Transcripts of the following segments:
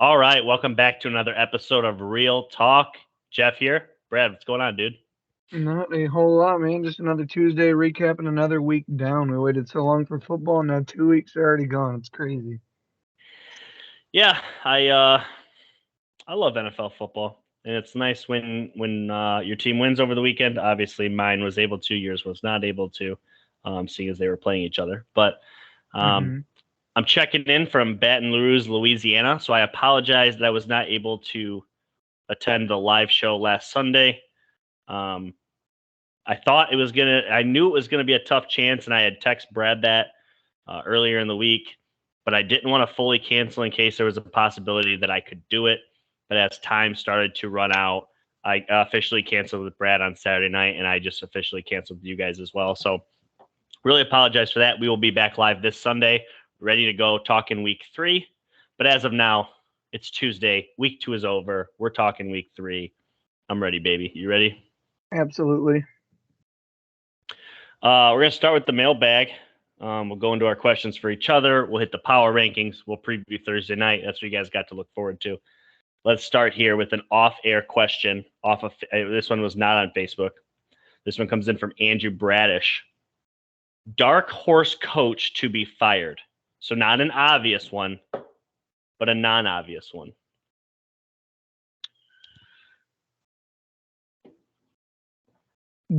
All right, welcome back to another episode of Real Talk. Jeff here. Brad, what's going on, dude? Not a whole lot, man. Just another Tuesday recapping another week down. We waited so long for football, and now 2 weeks are already gone. It's crazy. Yeah, I love NFL football, and it's nice when your team wins over the weekend. Obviously, mine was able to, yours was not able to, seeing as they were playing each other. But um, hmm I'm checking in from Baton Rouge, Louisiana, so I apologize that I was not able to attend the live show last Sunday. Um, I knew it was gonna be a tough chance, and I had text Brad that earlier in the week, but I didn't want to fully cancel in case there was a possibility that I could do it. But as time started to run out, I officially canceled with Brad on Saturday night, and I just officially canceled with you guys as well. So really apologize for that. We will be back live this Sunday, ready to go talking week 3. But as of now, it's Tuesday. Week 2 is over. We're talking week 3. I'm ready, baby. You ready? Absolutely. We're going to start with the mailbag. We'll go into our questions for each other. We'll hit the power rankings. We'll preview Thursday night. That's what you guys got to look forward to. Let's start here with an off-air question. This one was not on Facebook. This one comes in from Andrew Bradish. Dark horse coach to be fired. So not an obvious one, but a non-obvious one.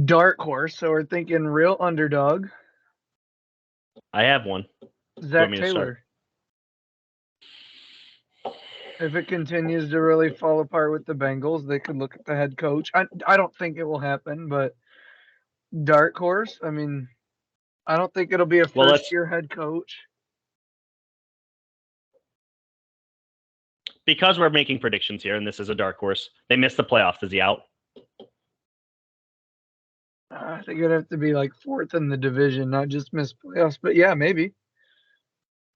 Dark horse. So we're thinking real underdog. I have one. Zach Me to start? Taylor. If it continues to really fall apart with the Bengals, they could look at the head coach. I don't think it will happen, but dark horse. I mean, I don't think it'll be a first-year head coach. Because we're making predictions here, and this is a dark horse. They missed the playoffs. Is he out? I think it'd have to be like fourth in the division, not just miss playoffs. But yeah, maybe.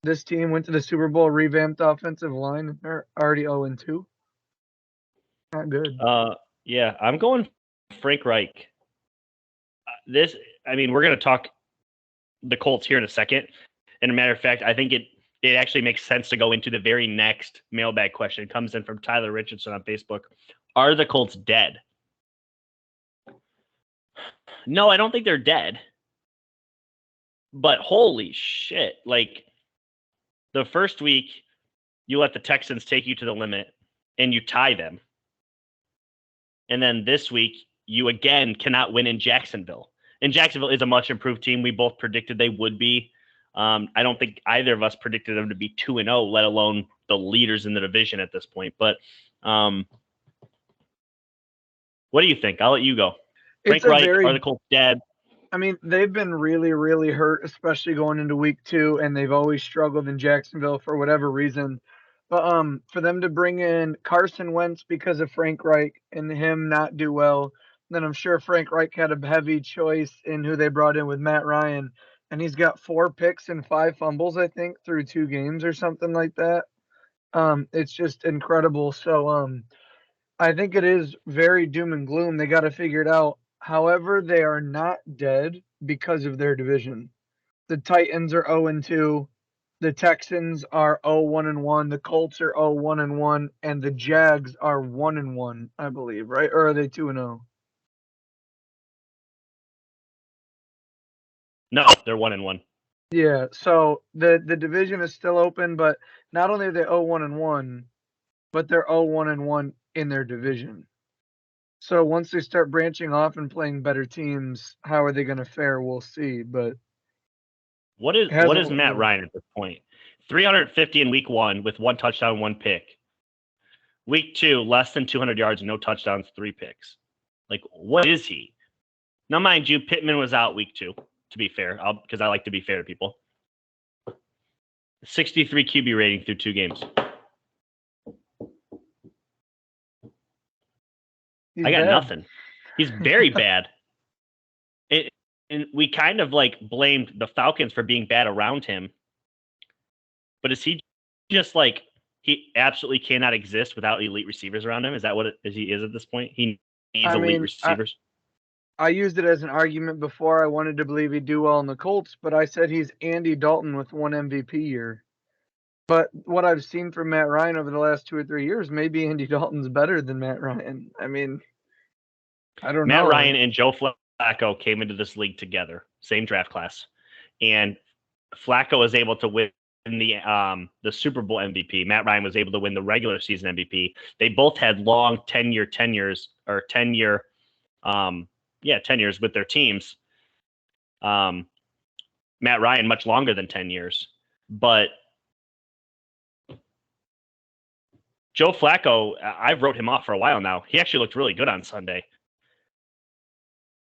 This team went to the Super Bowl, revamped offensive line, and they're already 0-2. Not good. Yeah, I'm going Frank Reich. We're going to talk the Colts here in a second. And a matter of fact, I think it actually makes sense to go into the very next mailbag question. It comes in from Tyler Richardson on Facebook. Are the Colts dead? No, I don't think they're dead. But holy shit. Like, the first week, you let the Texans take you to the limit, and you tie them. And then this week, you again cannot win in Jacksonville. And Jacksonville is a much improved team. We both predicted they would be. I don't think either of us predicted them to be 2-0, let alone the leaders in the division at this point. But what do you think? I'll let you go. Frank Reich, are the Colts dead? I mean, they've been really, really hurt, especially going into week 2, and they've always struggled in Jacksonville for whatever reason. But for them to bring in Carson Wentz because of Frank Reich and him not do well, then I'm sure Frank Reich had a heavy choice in who they brought in with Matt Ryan. And he's got 4 picks and 5 fumbles, I think, through 2 games or something like that. It's just incredible. So I think it is very doom and gloom. They got to figure it out. However, they are not dead because of their division. The Titans are 0-2. The Texans are 0-1-1. The Colts are 0-1-1, and the Jags are 1-1, I believe, right? Or are they 2-0? No, they're 1-1. Yeah, so the division is still open, but not only are they 0-1-1, but they're 0-1-1 in their division. So once they start branching off and playing better teams, how are they going to fare? We'll see. But what is Matt Ryan at this point? 350 in week 1 with 1 touchdown, 1 pick. Week 2, less than 200 yards, no touchdowns, 3 picks. Like, what is he? Now, mind you, Pittman was out week 2, to be fair, because I like to be fair to people. 63 QB rating through 2 games. I got nothing. He's very bad. And we kind of like blamed the Falcons for being bad around him. But is he just like he absolutely cannot exist without elite receivers around him? Is that what he is at this point? He needs elite receivers. I used it as an argument before. I wanted to believe he'd do well in the Colts, but I said he's Andy Dalton with 1 MVP year. But what I've seen from Matt Ryan over the last 2 or 3 years, maybe Andy Dalton's better than Matt Ryan. I mean, I don't Matt know. Ryan and Joe Flacco came into this league together, same draft class, and Flacco was able to win the Super Bowl MVP. Matt Ryan was able to win the regular season MVP. They both had long 10-year tenures or 10-year, tenures with their teams. Matt Ryan much longer than 10 years, but Joe Flacco, I've wrote him off for a while now. He actually looked really good on Sunday.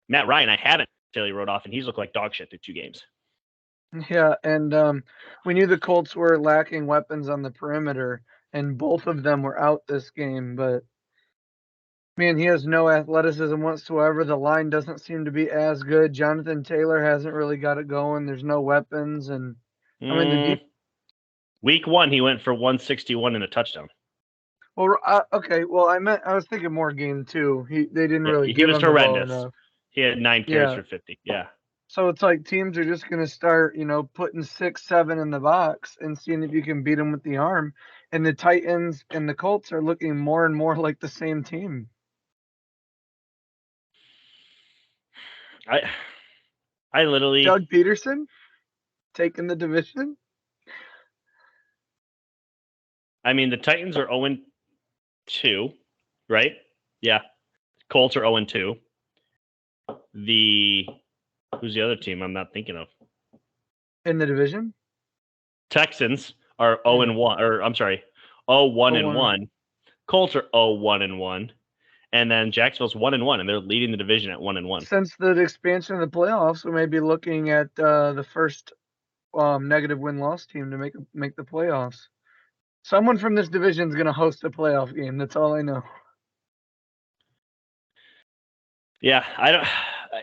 Matt Ryan, I haven't really wrote off, and he's looked like dog shit through 2 games. Yeah, and we knew the Colts were lacking weapons on the perimeter, and both of them were out this game. But man, he has no athleticism whatsoever. The line doesn't seem to be as good. Jonathan Taylor hasn't really got it going. There's no weapons, and I mean the deep. Week 1, he went for 161 and a touchdown. Well, okay. Well, I was thinking more game 2. They didn't really give him horrendous. The ball enough. He had 9 carries for 50. Yeah. So it's like teams are just going to start, putting 6, 7 in the box and seeing if you can beat them with the arm. And the Titans and the Colts are looking more and more like the same team. I literally Doug Peterson taking the division. I mean, the Titans are 0-2, right? Yeah. Colts are 0-2. Who's the other team I'm not thinking of? In the division? Texans are 0-1, or I'm sorry, 0-1-1. Colts are 0-1-1. And then Jacksonville's 1-1, and they're leading the division at 1-1. Since the expansion of the playoffs, we may be looking at the first negative win-loss team to make the playoffs. Someone from this division is going to host a playoff game. That's all I know. Yeah, I don't.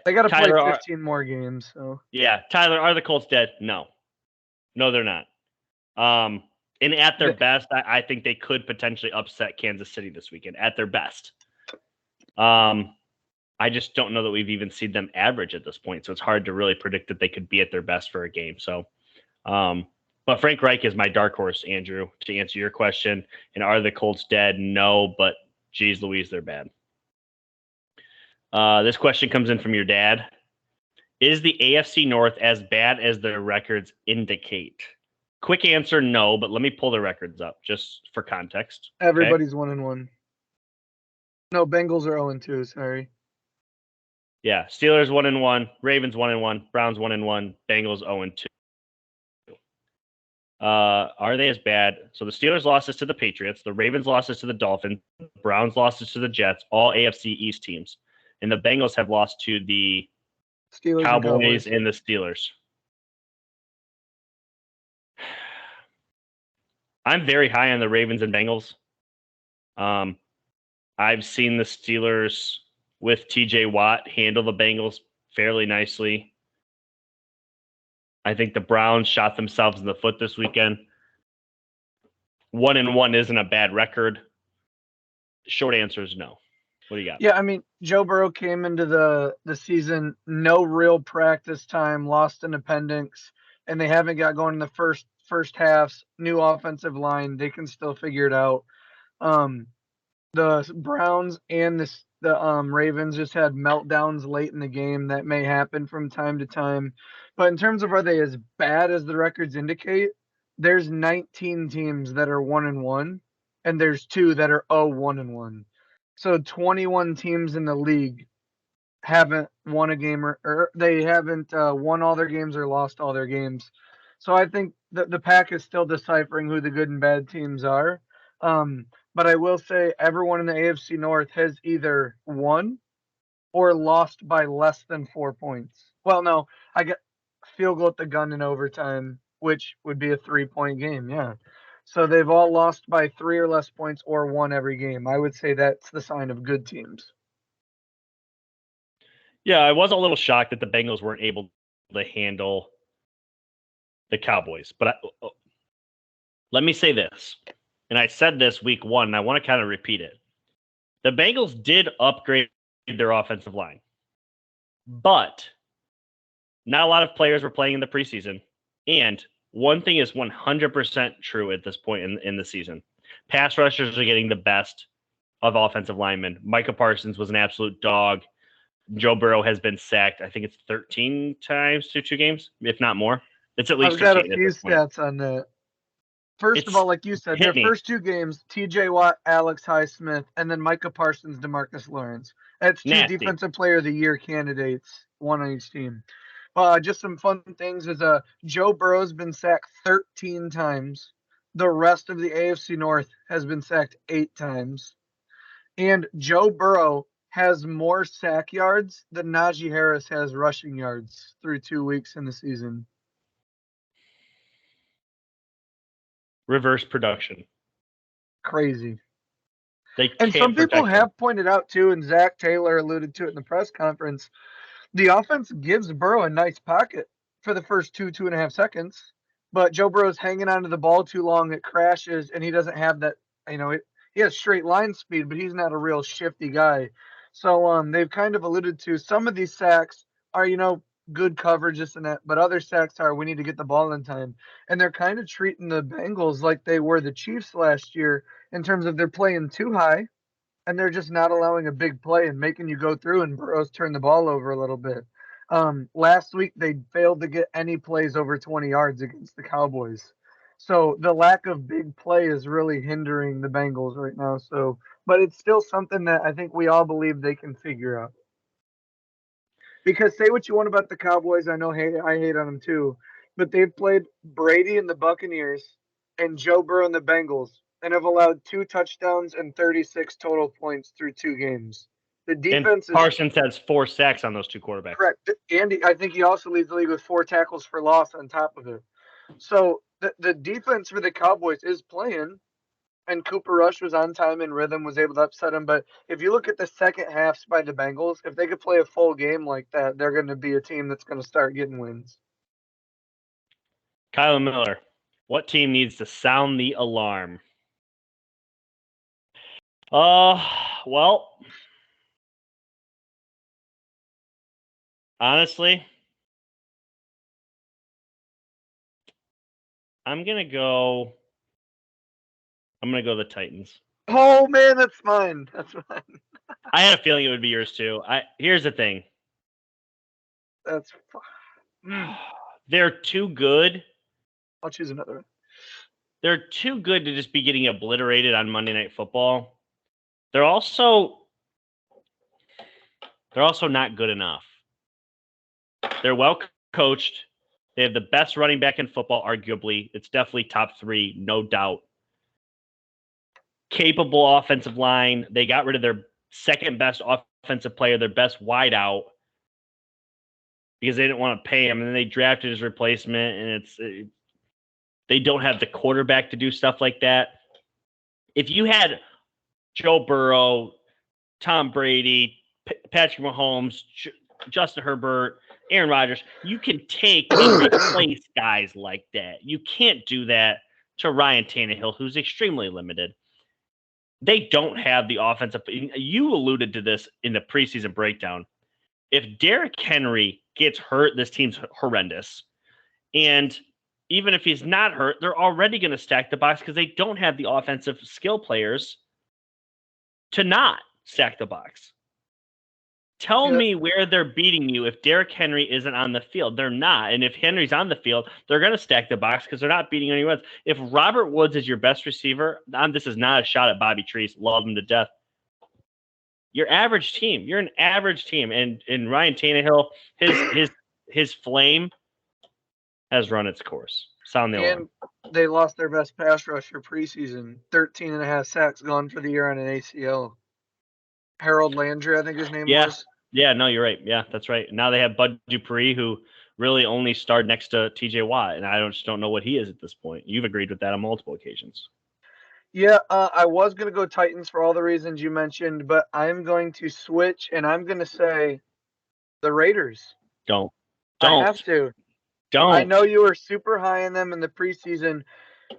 They got to play 15 more games. So yeah, Tyler, are the Colts dead? No, they're not. And at their best, I think they could potentially upset Kansas City this weekend. At their best, I just don't know that we've even seen them average at this point. So it's hard to really predict that they could be at their best for a game. So, but Frank Reich is my dark horse, Andrew, to answer your question. And are the Colts dead? No, but geez Louise, they're bad. This question comes in from your dad. Is the AFC North as bad as their records indicate? Quick answer, no, but let me pull the records up just for context. Everybody's 1-1. No, Bengals are 0-2, sorry. Yeah, Steelers 1-1, Ravens 1-1, Browns 1-1, Bengals 0-2. Are they as bad? So the Steelers losses to the Patriots, the Ravens losses to the Dolphins, the Browns losses to the Jets, all AFC East teams. And the Bengals have lost to the Steelers Cowboys and the Steelers. I'm very high on the Ravens and Bengals. I've seen the Steelers with TJ Watt handle the Bengals fairly nicely. I think the Browns shot themselves in the foot this weekend. 1-1 isn't a bad record. Short answer is no. What do you got? Yeah, I mean, Joe Burrow came into the season, no real practice time, lost in appendix, and they haven't got going in the first halves. New offensive line, they can still figure it out. The Browns and the Ravens just had meltdowns late in the game that may happen from time to time. But in terms of are they as bad as the records indicate, there's 19 teams that are 1-1, and there's 2 that are 0-1-1. So 21 teams in the league haven't won a game or they haven't won all their games or lost all their games. So I think the pack is still deciphering who the good and bad teams are. But I will say everyone in the AFC North has either won or lost by less than 4 points. Well, no, I get field goal at the gun in overtime, which would be a 3-point game. Yeah. So they've all lost by 3 or less points or won every game. I would say that's the sign of good teams. Yeah, I was a little shocked that the Bengals weren't able to handle the Cowboys. But let me say this, and I said this week 1, and I want to kind of repeat it. The Bengals did upgrade their offensive line, but not a lot of players were playing in the preseason, and one thing is 100% true at this point in the season. Pass rushers are getting the best of offensive linemen. Micah Parsons was an absolute dog. Joe Burrow has been sacked, I think it's 13 times through 2 games, if not more. It's at least I've got a 13 at few this point. stats on that. First of all, like you said, their first 2 games, TJ Watt, Alex Highsmith, and then Micah Parsons, DeMarcus Lawrence. That's 2 Nasty. Defensive Player of the Year candidates, 1 on each team. Just some fun things is Joe Burrow's been sacked 13 times. The rest of the AFC North has been sacked 8 times. And Joe Burrow has more sack yards than Najee Harris has rushing yards through 2 weeks in the season. Reverse production. Crazy. And some people have pointed out too, and Zach Taylor alluded to it in the press conference, the offense gives Burrow a nice pocket for the first 2.5 seconds, but Joe Burrow's hanging onto the ball too long, it crashes, and he doesn't have that, he has straight line speed, but he's not a real shifty guy. So they've kind of alluded to some of these sacks are, good coverage, this and that, but other sacks are we need to get the ball in time. And they're kind of treating the Bengals like they were the Chiefs last year in terms of they're playing too high and they're just not allowing a big play and making you go through and Burrow's turn the ball over a little bit. Last week they failed to get any plays over 20 yards against the Cowboys. So the lack of big play is really hindering the Bengals right now. So, but it's still something that I think we all believe they can figure out. Because say what you want about the Cowboys, I know I hate on them too, but they've played Brady and the Buccaneers and Joe Burrow and the Bengals and have allowed 2 touchdowns and 36 total points through 2 games. The defense and Parsons has 4 sacks on those 2 quarterbacks. Correct. And I think he also leads the league with 4 tackles for loss on top of it. So the defense for the Cowboys is playing, and Cooper Rush was on time and rhythm, was able to upset him. But if you look at the second halves by the Bengals, if they could play a full game like that, they're going to be a team that's going to start getting wins. Kyle Miller, what team needs to sound the alarm? Well, honestly, I'm gonna go the Titans. Oh man, that's mine. That's mine. I had a feeling it would be yours too. Here's the thing. That's They're too good. I'll choose another one. They're too good to just be getting obliterated on Monday Night Football. They're also not good enough. They're well coached. They have the best running back in football, arguably. It's definitely top 3, no doubt. Capable offensive line. They got rid of their second best offensive player, their best wideout, because they didn't want to pay him. And then they drafted his replacement, and they don't have the quarterback to do stuff like that. If you had Joe Burrow, Tom Brady, Patrick Mahomes, Justin Herbert, Aaron Rodgers, you can take and replace guys like that. You can't do that to Ryan Tannehill, who's extremely limited. They don't have the offensive. You alluded to this in the preseason breakdown. If Derrick Henry gets hurt, this team's horrendous. And even if he's not hurt, they're already going to stack the box because they don't have the offensive skill players to not stack the box. Tell me where they're beating you if Derrick Henry isn't on the field. They're not. And if Henry's on the field, they're going to stack the box because they're not beating anyone else. If Robert Woods is your best receiver, this is not a shot at Bobby Treese. Love him to death. You're average team. You're an average team. And Ryan Tannehill, his flame has run its course. Sound the alarm. And they lost their best pass rusher preseason. 13.5 sacks gone for the year on an ACL. Harold Landry, I think his name was. Yeah, no, you're right. Yeah, that's right. Now they have Bud Dupree, who really only starred next to TJ Watt, and I just don't know what he is at this point. You've agreed with that on multiple occasions. Yeah, I was going to go Titans for all the reasons you mentioned, but I'm going to switch, and I'm going to say the Raiders. Don't. I have to. Don't. I know you were super high on them in the preseason,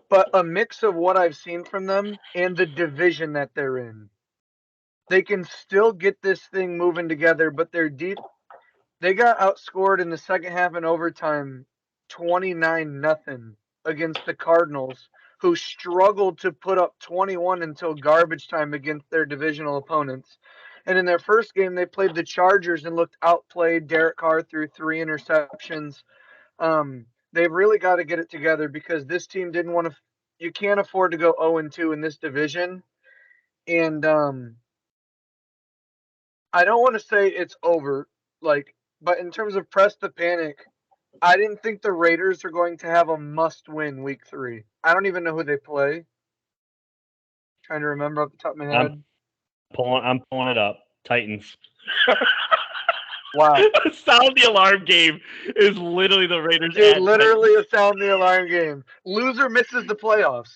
but a mix of what I've seen from them and the division that they're in. They can still get this thing moving together, but they're deep. They got outscored in the second half in overtime 29-0 against the Cardinals, who struggled to put up 21 until garbage time against their divisional opponents. And in their first game, they played the Chargers and looked outplayed. Derek Carr threw 3 interceptions. They've really got to get it together because this team didn't want to. You can't afford to go 0-2 in this division. And I don't want to say it's over, but in terms of press the panic, I didn't think the Raiders are going to have a must-win week 3. I don't even know who they play. Trying to remember off the top of my head. I'm pulling it up. Titans. Wow. Sound the alarm game is literally the Raiders. Dude, literally a sound the alarm game. Loser misses the playoffs.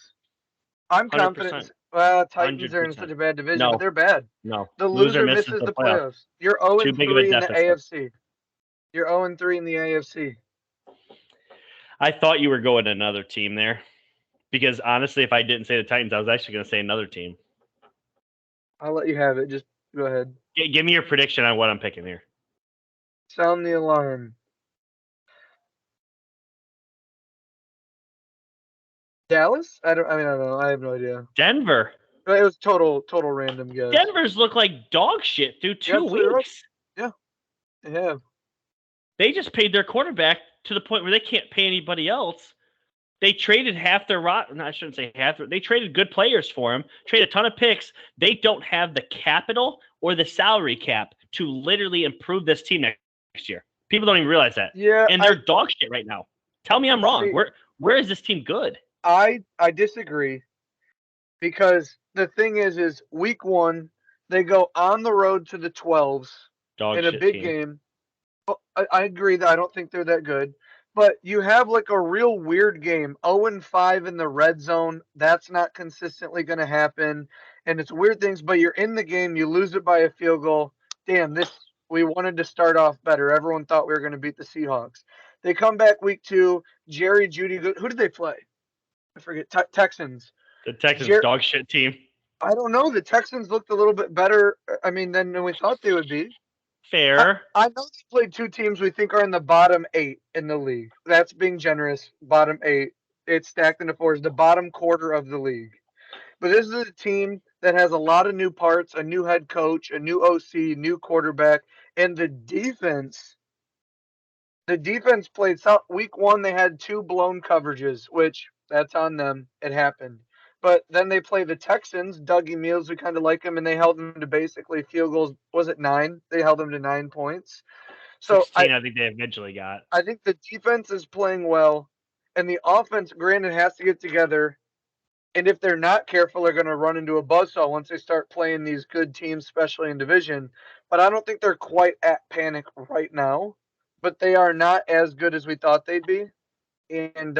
I'm 100%. confident. Well, Titans 100%. are in such a bad division, No. but they're bad. No. The loser misses the playoffs. You're 0-3 in the AFC. You're 0-3 in the AFC. I thought you were going to another team there. Because honestly, if I didn't say the Titans, I was actually going to say another team. I'll let you have it. Just go ahead. Give me your prediction on what I'm picking here. Sound the alarm. Dallas? I don't know. I have no idea. Denver. It was total random guess. Denver's look like dog shit through 2 weeks. Yeah, they have. They just paid their quarterback to the point where they can't pay anybody else. They traded half their I shouldn't say half. They traded good players for him, traded a ton of picks. They don't have the capital or the salary cap to literally improve this team next year. People don't even realize that. Yeah, and they're dog shit right now. Tell me I'm wrong. Where is this team good? I disagree because the thing is week 1 they go on the road to the 12s in a big game. I agree that I don't think they're that good. But you have like a real weird game, 0-5 in the red zone. That's not consistently going to happen. And it's weird things, but you're in the game. You lose it by a field goal. Damn, we wanted to start off better. Everyone thought we were going to beat the Seahawks. They come back week 2. Jerry Jeudy, who did they play? I forget. Texans. The Texans dog shit team. I don't know. The Texans looked a little bit better, than we thought they would be. Fair. I know they played 2 teams we think are in the bottom 8 in the league. That's being generous. Bottom 8. It's stacked into 4s. The bottom quarter of the league. But this is a team that has a lot of new parts, a new head coach, a new OC, new quarterback, and the defense. The defense played week 1. They had 2 blown coverages, which that's on them. It happened. But then they play the Texans. Dougie Mills, we kind of like him, and they held them to basically field goals. Was it 9? They held them to 9 points. So 16, I think they eventually got. I think the defense is playing well, and the offense, granted, has to get together. And if they're not careful, they're going to run into a buzzsaw once they start playing these good teams, especially in division. But I don't think they're quite at panic right now. But they are not as good as we thought they'd be. And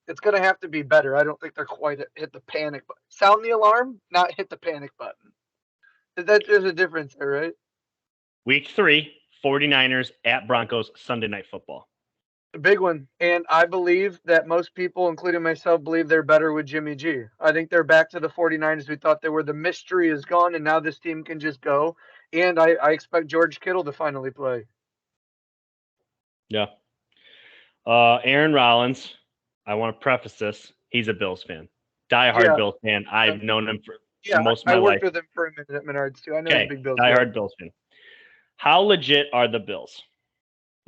it's going to have to be better. I don't think they're quite hit the panic button. Sound the alarm, not hit the panic button. There's a difference there, right? Week 3, 49ers at Broncos, Sunday Night Football. A big one. And I believe that most people, including myself, believe they're better with Jimmy G. I think they're back to the 49ers we thought they were. The mystery is gone, and now this team can just go. And I expect George Kittle to finally play. Yeah. Aaron Rollins, I want to preface this. He's a Bills fan. Die-hard Bills fan. I've known him for most of my life. I worked with him for a minute at Menards, too. I know he's a big Bills fan. Die-hard Bills fan. How legit are the Bills?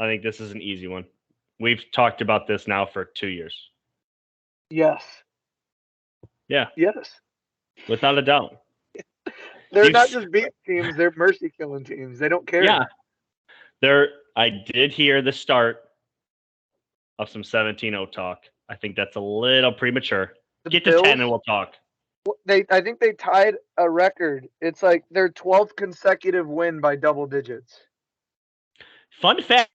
I think this is an easy one. We've talked about this now for 2 years. Yes. Yeah. Yes. Without a doubt. They're not just beating teams, they're mercy-killing teams. They don't care. Yeah. I did hear the start of some 17-0 talk. I think that's a little premature. Get to 10 and we'll talk. I think they tied a record. It's like their 12th consecutive win by double digits. Fun fact.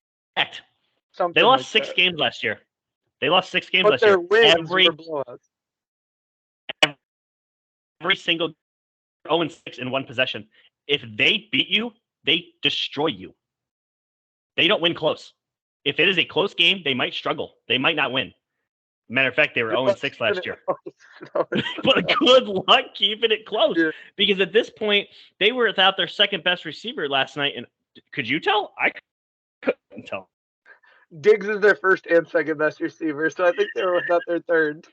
They lost 6 games last year. They lost 6 games last year. But their wins were blowouts. Every single 0-6 in one possession. If they beat you, they destroy you. They don't win close. If it is a close game, they might struggle. They might not win. Matter of fact, they were 0-6 last year. But good luck keeping it close. Yeah. Because at this point, they were without their second best receiver last night. And could you tell? I couldn't tell. Diggs is their first and second best receiver, so I think they're without their third.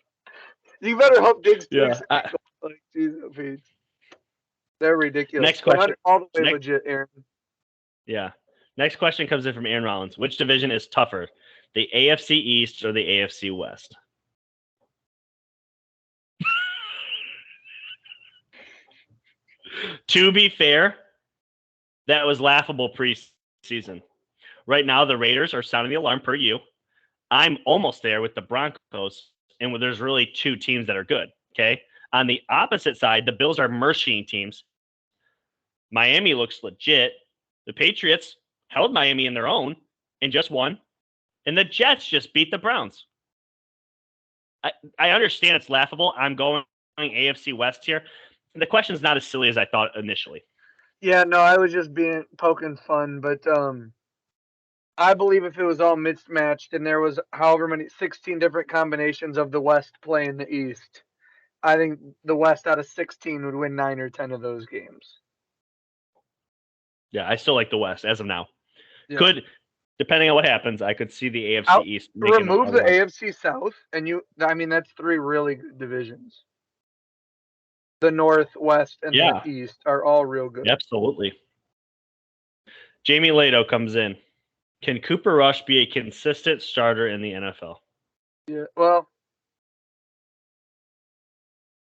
You better hope Diggs takes Yeah. it. Like, Jesus, Pete. They're ridiculous. Next question. All the way Next, legit, Aaron. yeah. Next question comes in from Aaron Rollins. Which division is tougher, the AFC East or the AFC West? To be fair, that was laughable preseason. Right now, the Raiders are sounding the alarm per you. I'm almost there with the Broncos, and there's really two teams that are good. Okay. On the opposite side, the Bills are machine teams. Miami looks legit. The Patriots held Miami in their own and just won. And the Jets just beat the Browns. I understand it's laughable. I'm going AFC West here. The question's not as silly as I thought initially. Yeah, no, I was just poking fun, but I believe if it was all mismatched and there was however many 16 different combinations of the West playing the East, I think the West out of 16 would win 9 or 10 of those games. Yeah, I still like the West as of now. Yeah. Could, depending on what happens, I could see the AFC East making remove the AFC South, and that's 3 really good divisions. The North, West, and the East are all real good. Absolutely. Jamie Lado comes in. Can Cooper Rush be a consistent starter in the NFL? Yeah, well,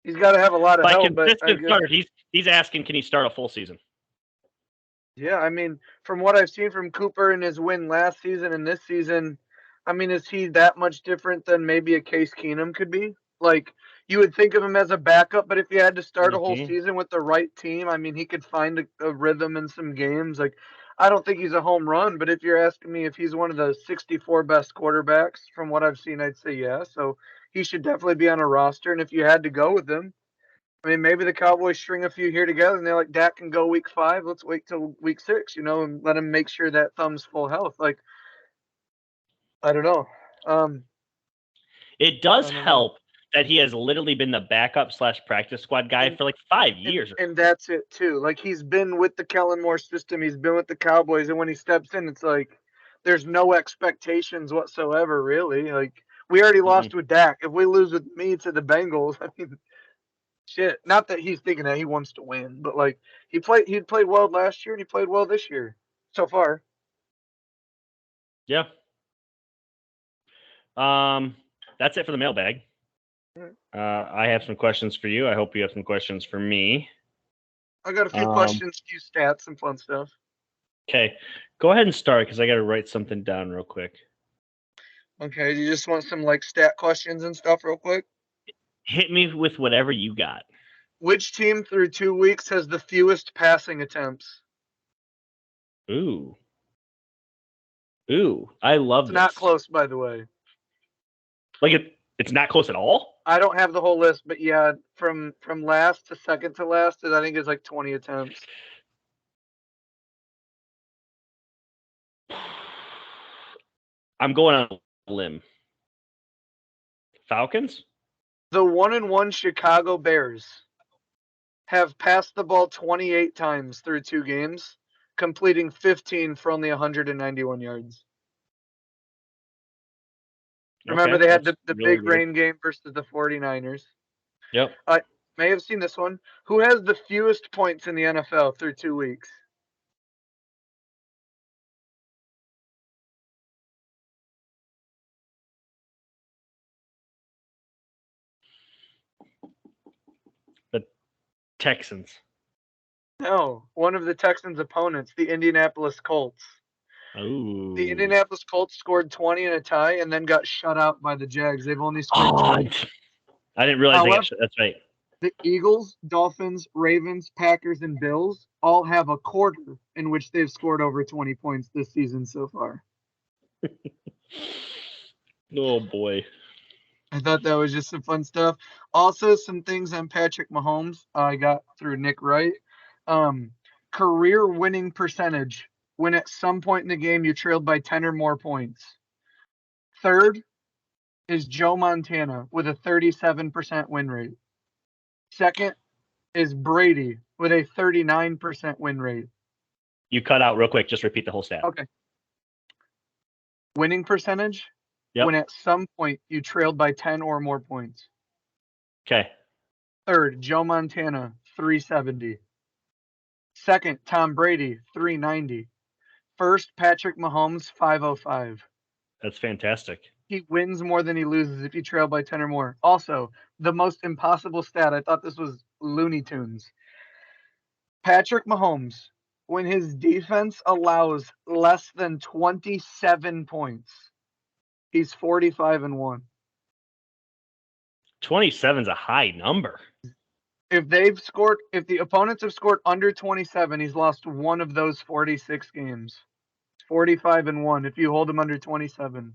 he's got to have a lot of help. By consistent starter, he's asking, can he start a full season? Yeah, I mean, from what I've seen from Cooper in his win last season and this season, I mean, is he that much different than maybe a Case Keenum could be? Like, you would think of him as a backup, but if you had to start a whole season with the right team, I mean, he could find a rhythm in some games. Like, I don't think he's a home run, but if you're asking me if he's one of the 64 best quarterbacks from what I've seen, I'd say yeah. So he should definitely be on a roster. And if you had to go with him, I mean, maybe the Cowboys string a few here together and they're like, Dak can go week 5. Let's wait till week 6, and let him make sure that thumb's full health. Like, I don't know. It does help that he has literally been the backup / practice squad guy for like 5 years. And that's it too. Like, he's been with the Kellen Moore system. He's been with the Cowboys. And when he steps in, it's like, there's no expectations whatsoever, really. Like, we already lost with Dak. If we lose with me to the Bengals, I mean, shit. Not that he's thinking that he wants to win, but like, he played well last year and he played well this year so far. Yeah. That's it for the mailbag. I have some questions for you. I hope you have some questions for me. I got a few questions, a few stats, and fun stuff. Okay. Go ahead and start because I got to write something down real quick. Okay. You just want some like stat questions and stuff real quick? Hit me with whatever you got. Which team through 2 weeks has the fewest passing attempts? Ooh, I love this. Not close, by the way. Like it's not close at all? I don't have the whole list, but yeah, from last to second to last, I think it's like 20 attempts. I'm going on a limb. Falcons? The 1-1 Chicago Bears have passed the ball 28 times through 2 games, completing 15 for only 191 yards. Remember, they had the really big rain game versus the 49ers. Yep. I may have seen this one. Who has the fewest points in the NFL through 2 weeks? The Texans. No, one of the Texans' opponents, the Indianapolis Colts. Ooh. The Indianapolis Colts scored 20 in a tie and then got shut out by the Jags. They've only scored 20. I didn't realize that's right. The Eagles, Dolphins, Ravens, Packers, and Bills all have a quarter in which they've scored over 20 points this season so far. Oh, boy. I thought that was just some fun stuff. Also, some things on Patrick Mahomes I got through Nick Wright. Career winning percentage, when at some point in the game you trailed by 10 or more points. Third is Joe Montana with a 37% win rate. Second is Brady with a 39% win rate. You cut out real quick. Just repeat the whole stat. Okay. Winning percentage Yep. when at some point you trailed by 10 or more points. Okay. Third, Joe Montana, 370. Second, Tom Brady, 390. First, Patrick Mahomes, 505. That's fantastic. He wins more than he loses if you trail by 10 or more. Also, the most impossible stat, I thought this was Looney Tunes. Patrick Mahomes, when his defense allows less than 27 points, he's 45-1. 27 is a high number. If the opponents have scored under 27, he's lost one of those 46 games. 45-1 if you hold him under 27.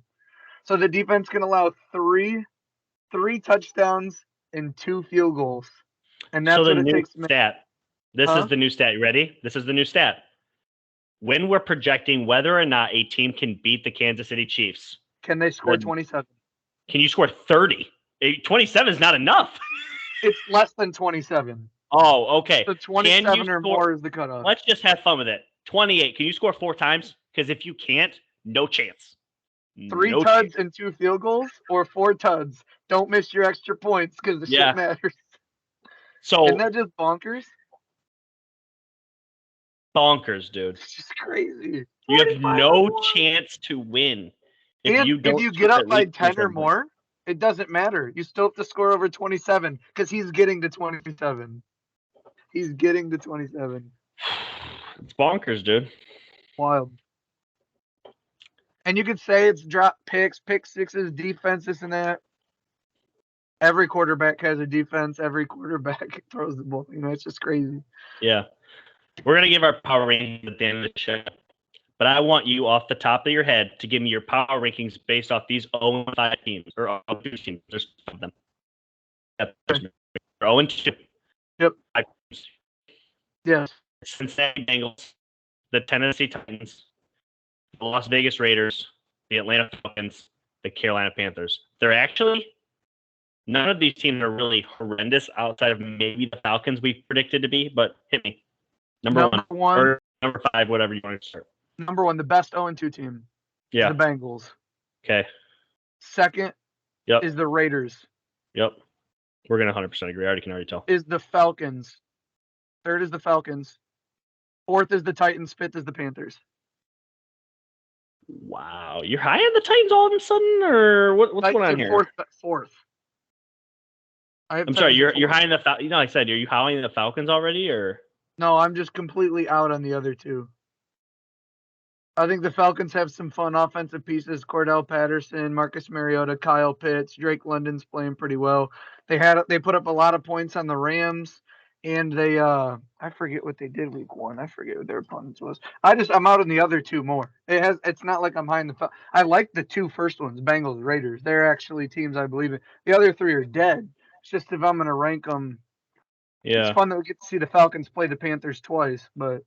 So the defense can allow three touchdowns and 2 field goals. And that's So the what it new takes. stat. This is the new stat. You ready? This is the new stat. When we're projecting whether or not a team can beat the Kansas City Chiefs, Can they score 27? Can you score 30? 27 is not enough. It's less than 27. Oh, okay. So 27 or more is the cutoff. Let's just have fun with it. 28. Can you score 4 times? Because if you can't, no chance. 3 tuds and 2 field goals, or 4 tuds. Don't miss your extra points because the shit matters. So isn't that just bonkers? Bonkers, dude. It's just crazy. You have no chance to win if you get up by 10 or more. It doesn't matter. You still have to score over 27 because he's getting to 27. He's getting to 27. It's bonkers, dude. Wild. And you could say it's drop picks, pick sixes, defense, this and that. Every quarterback has a defense. Every quarterback throws the ball. It's just crazy. Yeah. We're going to give our power rankings at the end of the show. But I want you off the top of your head to give me your power rankings based off these 0-5 teams or 0-2 teams. There's some of them. 0-2. Yep. Yes. Cincinnati Bengals, the Tennessee Titans, the Las Vegas Raiders, the Atlanta Falcons, the Carolina Panthers. They're actually none of these teams are really horrendous outside of maybe the Falcons we predicted to be. But hit me. Number one or number 5, whatever you want to start. Number 1, the best 0-2 team. Yeah. The Bengals. Okay. Second is the Raiders. Yep. We're going to 100% agree. I can already tell. Is the Falcons. Third is the Falcons. Fourth is the Titans. Fifth is the Panthers. Wow. You're high on the Titans all of a sudden? Or what's going on here? Fourth. I'm sorry. You're high on the Falcons. I said, are you high on the Falcons already? Or no, I'm just completely out on the other two. I think the Falcons have some fun offensive pieces. Cordell Patterson, Marcus Mariota, Kyle Pitts, Drake London's playing pretty well. They put up a lot of points on the Rams, and they I forget what they did week 1. I forget what their opponents was. I'm out on the other two more. It's not like I'm high in the I like the 2 first ones, Bengals, Raiders. They're actually teams I believe in. The other 3 are dead. It's just if I'm gonna rank them. Yeah. It's fun that we get to see the Falcons play the Panthers twice, but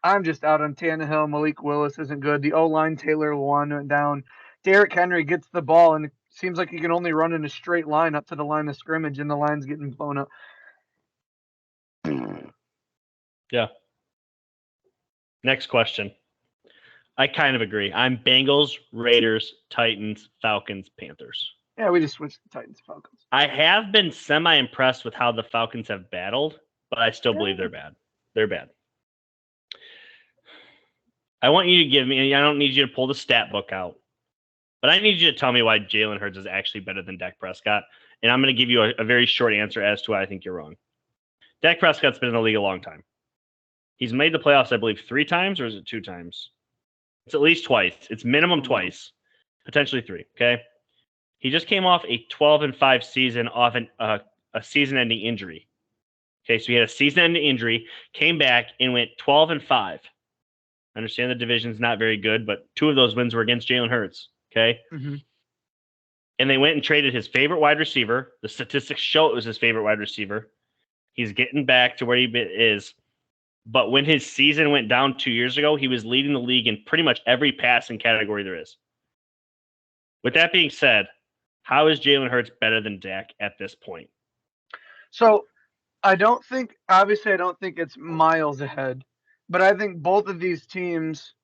I'm just out on Tannehill. Malik Willis isn't good. The O-line, Taylor Lewan went down. Derrick Henry gets the ball, and it seems like he can only run in a straight line up to the line of scrimmage, and the line's getting blown up. Yeah. Next question. I kind of agree. I'm Bengals, Raiders, Titans, Falcons, Panthers. Yeah, we just switched the Titans, Falcons. I have been semi-impressed with how the Falcons have battled, but I still believe they're bad. They're bad. I want you to give me, I don't need you to pull the stat book out, but I need you to tell me why Jalen Hurts is actually better than Dak Prescott. And I'm going to give you a very short answer as to why I think you're wrong. Dak Prescott's been in the league a long time. He's made the playoffs, I believe, 3 times, or is it 2 times? It's at least twice. It's minimum twice, potentially 3. Okay. He just came off a 12-5 season off a season-ending injury. Okay, so he had a season-ending injury, came back and went 12-5. I understand the division's not very good, but 2 of those wins were against Jalen Hurts. Okay. Mm-hmm. And they went and traded his favorite wide receiver. The statistics show it was his favorite wide receiver. He's getting back to where he is. But when his season went down 2 years ago, he was leading the league in pretty much every passing category there is. With that being said, how is Jalen Hurts better than Dak at this point? So I don't think it's miles ahead. But I think both of these teams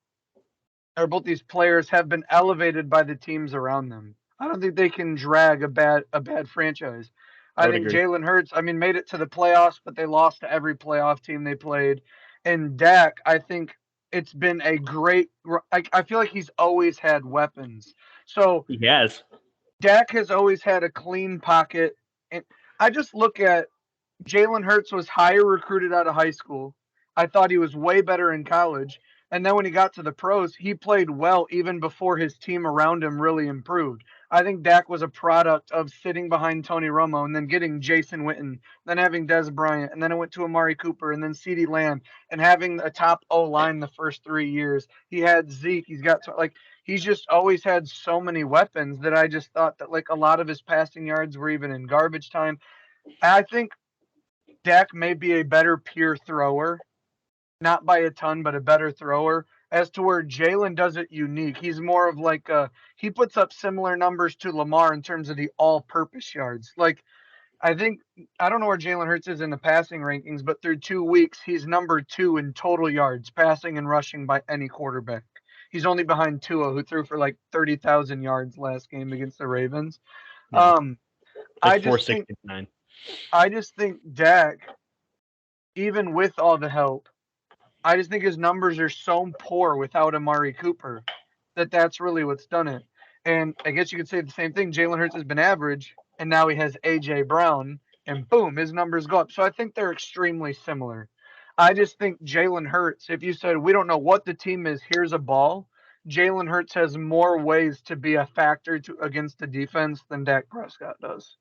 or both these players have been elevated by the teams around them. I don't think they can drag a bad franchise. I I would think agree. Jalen Hurts, I mean, made it to the playoffs, but they lost to every playoff team they played. And Dak, I think it's been a great. I feel like he's always had weapons. So He has. Dak has always had a clean pocket, and I just look at Jalen Hurts was higher recruited out of high school. I thought he was way better in college. And then when he got to the pros, he played well even before his team around him really improved. I think Dak was a product of sitting behind Tony Romo and then getting Jason Witten, then having Des Bryant, and then it went to Amari Cooper and then CeeDee Lamb and having a top O line the first 3 years. He had Zeke. He's just always had so many weapons that I just thought that like a lot of his passing yards were even in garbage time. I think Dak may be a better pure thrower, not by a ton, but a better thrower. As to where Jalen does it unique, he's more of like he puts up similar numbers to Lamar in terms of the all-purpose yards. Like I don't know where Jalen Hurts is in the passing rankings, but through 2 weeks he's number 2 in total yards, passing and rushing by any quarterback. He's only behind Tua, who threw for like 30,000 yards last game against the Ravens. Yeah. Um, Like I just think 469. I just think Dak, even with all the help, I just think his numbers are so poor without Amari Cooper that that's really what's done it. And I guess you could say the same thing. Jalen Hurts has been average, and now he has AJ Brown, and boom, his numbers go up. So I think they're extremely similar. I just think Jalen Hurts, if you said we don't know what the team is, here's a ball. Jalen Hurts has more ways to be a factor against the defense than Dak Prescott does.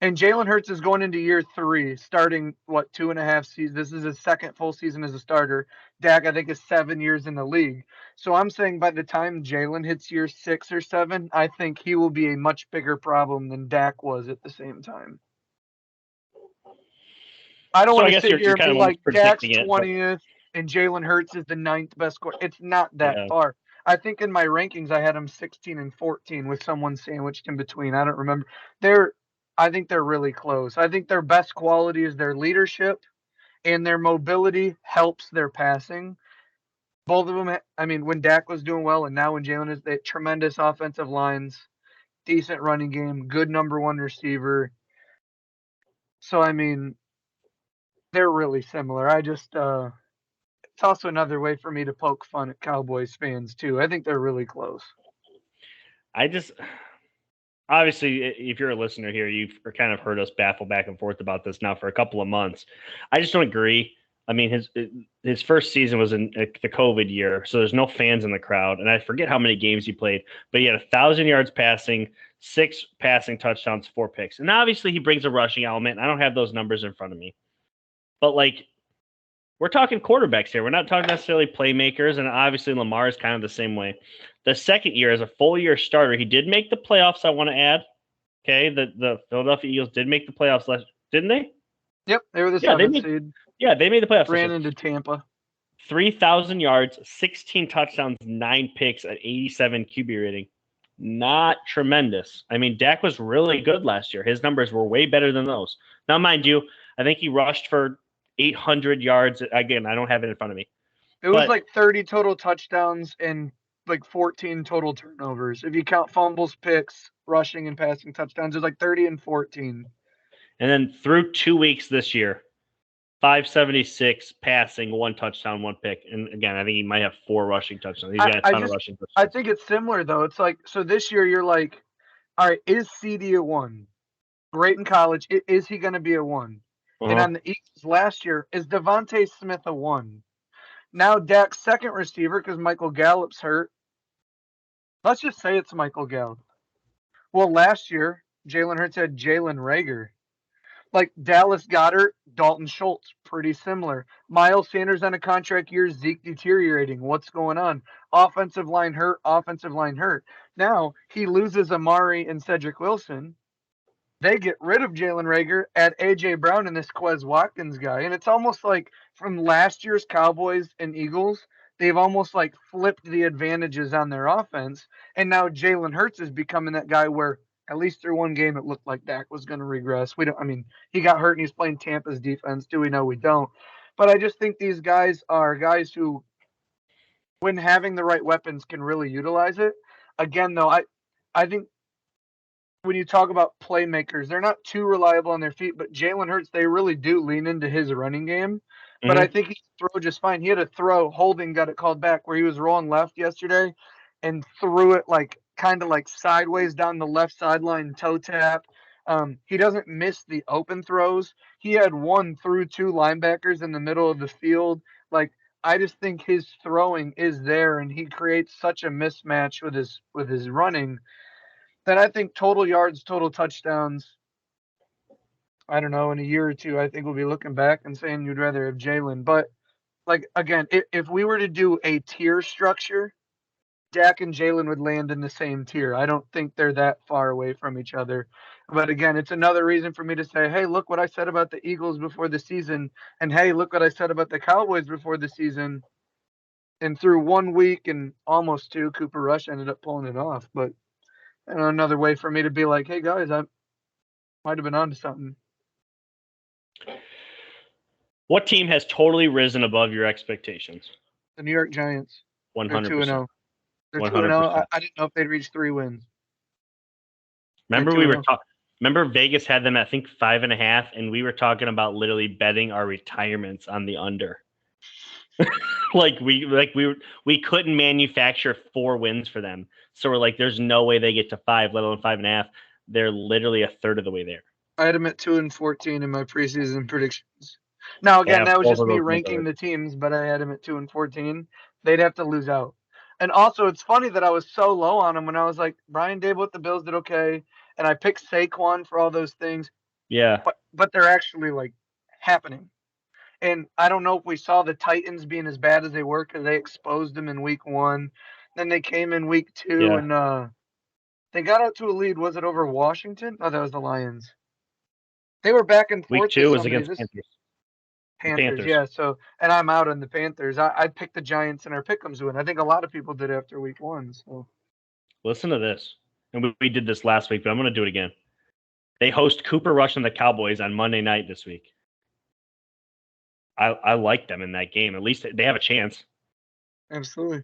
And Jalen Hurts is going into year 3, starting what 2.5 seasons. This is his second full season as a starter. Dak, I think, is 7 years in the league. So I'm saying by the time Jalen hits year 6 or 7, I think he will be a much bigger problem than Dak was at the same time. I don't So want I to guess sit you're here and be kind of like almost Dak's predicting it, but 20th and Jalen Hurts is the ninth best quarter. It's not that yeah. far. I think in my rankings I had him 16 and 14 with someone sandwiched in between. I don't remember. They're I think they're really close. I think their best quality is their leadership and their mobility helps their passing. Both of them, I mean, when Dak was doing well and now when Jalen is, they tremendous offensive lines, decent running game, good number one receiver. So I mean, they're really similar. It's also another way for me to poke fun at Cowboys fans too. I think they're really close. I just obviously, if you're a listener here, you've kind of heard us baffle back and forth about this now for a couple of months. I just don't agree. I mean, his first season was in the COVID year, so there's no fans in the crowd, and I forget how many games he played, but he had 1,000 yards passing, 6 passing touchdowns, 4 picks, and obviously he brings a rushing element. I don't have those numbers in front of me, but like we're talking quarterbacks here. We're not talking necessarily playmakers, and obviously Lamar is kind of the same way. The second year, as a full year starter, he did make the playoffs. I want to add, okay, the Philadelphia Eagles did make the playoffs last, didn't they? Yep, they were the Yeah, seventh seed. they made the playoffs last Ran year. into Tampa. 3,000 yards, 16 touchdowns, 9 picks at 87 QB rating. Not tremendous. I mean, Dak was really good last year. His numbers were way better than those. Now, mind you, I think he rushed for 800 yards. Again, I don't have it in front of me. It was But like 30 total touchdowns and like 14 total turnovers. If you count fumbles, picks, rushing, and passing touchdowns, it was like 30 and 14. and then through 2 weeks this year, 576 passing, 1 touchdown, 1 pick. And again, I think he might have 4 rushing touchdowns. He's got a ton of rushing I touchdowns. think it's similar though. It's like, so this year you're like, all right, is CD a 1? Great in college. Is he going to be a 1? And Uh-huh. on the Eagles last year, is Devontae Smith a 1? Now Dak's second receiver, because Michael Gallup's hurt. Let's just say it's Michael Gallup. Well, last year, Jalen Hurts had Jalen Rager. Like Dallas Goedert, Dalton Schultz, pretty similar. Miles Sanders on a contract year, Zeke deteriorating. What's going on? Offensive line hurt, offensive line hurt. Now he loses Amari and Cedric Wilson. They get rid of Jalen Rager, add AJ Brown and this Quez Watkins guy. And it's almost like from last year's Cowboys and Eagles, they've almost like flipped the advantages on their offense. And now Jalen Hurts is becoming that guy where at least through one game it looked like Dak was going to regress. He got hurt and he's playing Tampa's defense. Do we know? We don't. But I just think these guys are guys who when having the right weapons can really utilize it. Again, though, I think when you talk about playmakers, they're not too reliable on their feet, but Jalen Hurts, they really do lean into his running game. But I Mm-hmm. think he can throw just fine. He had a throw, holding got it called back, where he was rolling left yesterday and threw it like kind of like sideways down the left sideline toe tap. He doesn't miss the open throws. He had one through two linebackers in the middle of the field. Like, I just think his throwing is there, and he creates such a mismatch with his running that I think total yards, total touchdowns, I don't know, in a year or two, I think we'll be looking back and saying you'd rather have Jalen. But, like, again, if we were to do a tier structure, Dak and Jalen would land in the same tier. I don't think they're that far away from each other. But again, it's another reason for me to say, hey, look what I said about the Eagles before the season. And hey, look what I said about the Cowboys before the season. And through 1 week and almost two, Cooper Rush ended up pulling it off. But another way for me to be like, hey, guys, I might have been onto something. What team has totally risen above your expectations? The New York Giants. They're 100%. 2-0. They're 2-0. 100%. I didn't know if they'd reach 3 wins. Remember They're we were 2-0. talking. Remember Vegas had them at, I think, 5.5, and we were talking about literally betting our retirements on the under. we couldn't manufacture 4 wins for them, so we're like, there's no way they get to 5, let alone 5.5. They're literally a third of the way there. I had them at 2-14 in my preseason predictions. Now, again, Yeah, that was both just of me those ranking numbers. the teams, but I had them at 2-14. They'd have to lose out. And also, it's funny that I was so low on them when I was like, Brian Dable with the Bills did okay, and I picked Saquon for all those things, Yeah, but they're actually like happening. And I don't know if we saw the Titans being as bad as they were because they exposed them in week 1. Then they came in week 2 yeah. and they got out to a lead. Was it over Washington? Oh, that was the Lions. They were back and Week forth with 2 was somebody. against This Panthers. The Panthers, Panthers. yeah. So, and I'm out on the Panthers. I picked the Giants in our pick'ems win. I think a lot of people did after week 1. So, Listen to this, and we did this last week, but I'm going to do it again. They host Cooper Rush and the Cowboys on Monday night this week. I like them in that game. At least they have a chance. absolutely.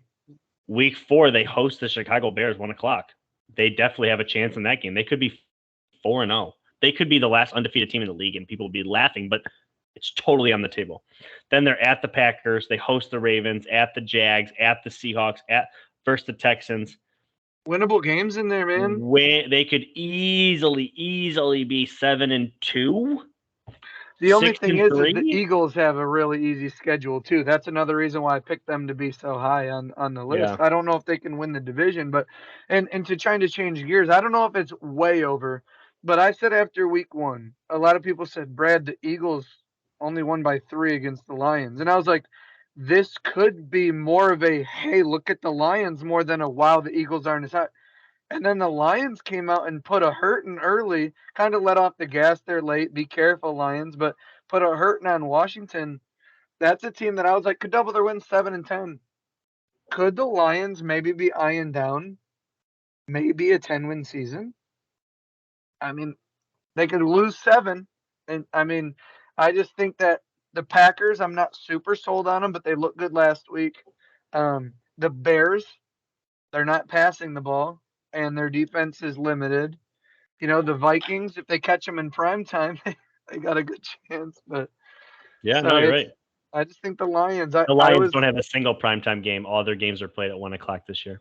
Week 4, they host the Chicago Bears 1:00. They definitely have a chance in that game. They could be 4-0. They could be the last undefeated team in the league, and people would be laughing, but it's totally on the table. Then they're at the Packers. They host the Ravens, at the Jags, at the Seahawks, at versus the Texans. Winnable games in there, man. Where they could easily be 7-2. The only thing is the 6-3. Eagles have a really easy schedule too. That's another reason why I picked them to be so high on the list. Yeah. I don't know if they can win the division, but and to trying to change gears, I don't know if it's way over. But I said after week 1, a lot of people said, Brad, the Eagles only won by 3 against the Lions, and I was like, this could be more of a hey, look at the Lions more than a wow, the Eagles aren't as high. And then the Lions came out and put a hurting early, kind of let off the gas there late. Be careful, Lions, but put a hurting on Washington. That's a team that I was like could double their wins 7-10. Could the Lions maybe be eyeing down maybe a 10-win season? I mean, they could lose 7, and I mean, I just think that the Packers, I'm not super sold on them, but they looked good last week. The Bears, they're not passing the ball, and their defense is limited. You know, the Vikings, if they catch them in prime time, they got a good chance. But Yeah, so no, you're right. I just think the Lions. I, The I Lions was don't have a single primetime game. All their games are played at 1:00 this year.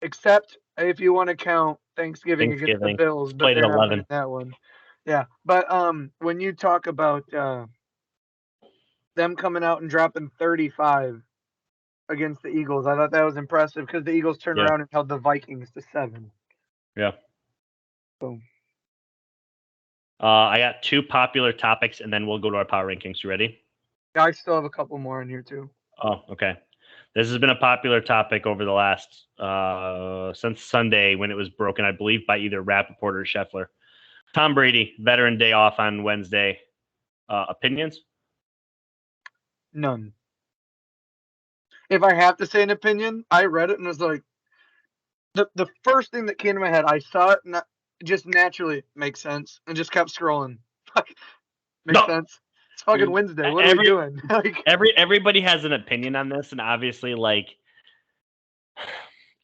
except if you want to count Thanksgiving against the Thanksgiving. Bills, It's but played at they're not winning 11. that one. Yeah, but when you talk about them coming out and dropping 35 against the Eagles, I thought that was impressive because the Eagles turned Yeah. around and held the Vikings to 7. Yeah. So I got 2 popular topics, and then we'll go to our power rankings. You ready? I still have a couple more in here too. Oh, okay. This has been a popular topic over the last since Sunday when it was broken, I believe, by either Rappaport or Scheffler. Tom Brady, veteran day off on Wednesday. Opinions? None. If I have to say an opinion, I read it and was like, the first thing that came to my head, I saw it and that just naturally makes sense and just kept scrolling. Makes sense. It's fucking Wednesday. What are we doing? Everybody has an opinion on this, and obviously, like,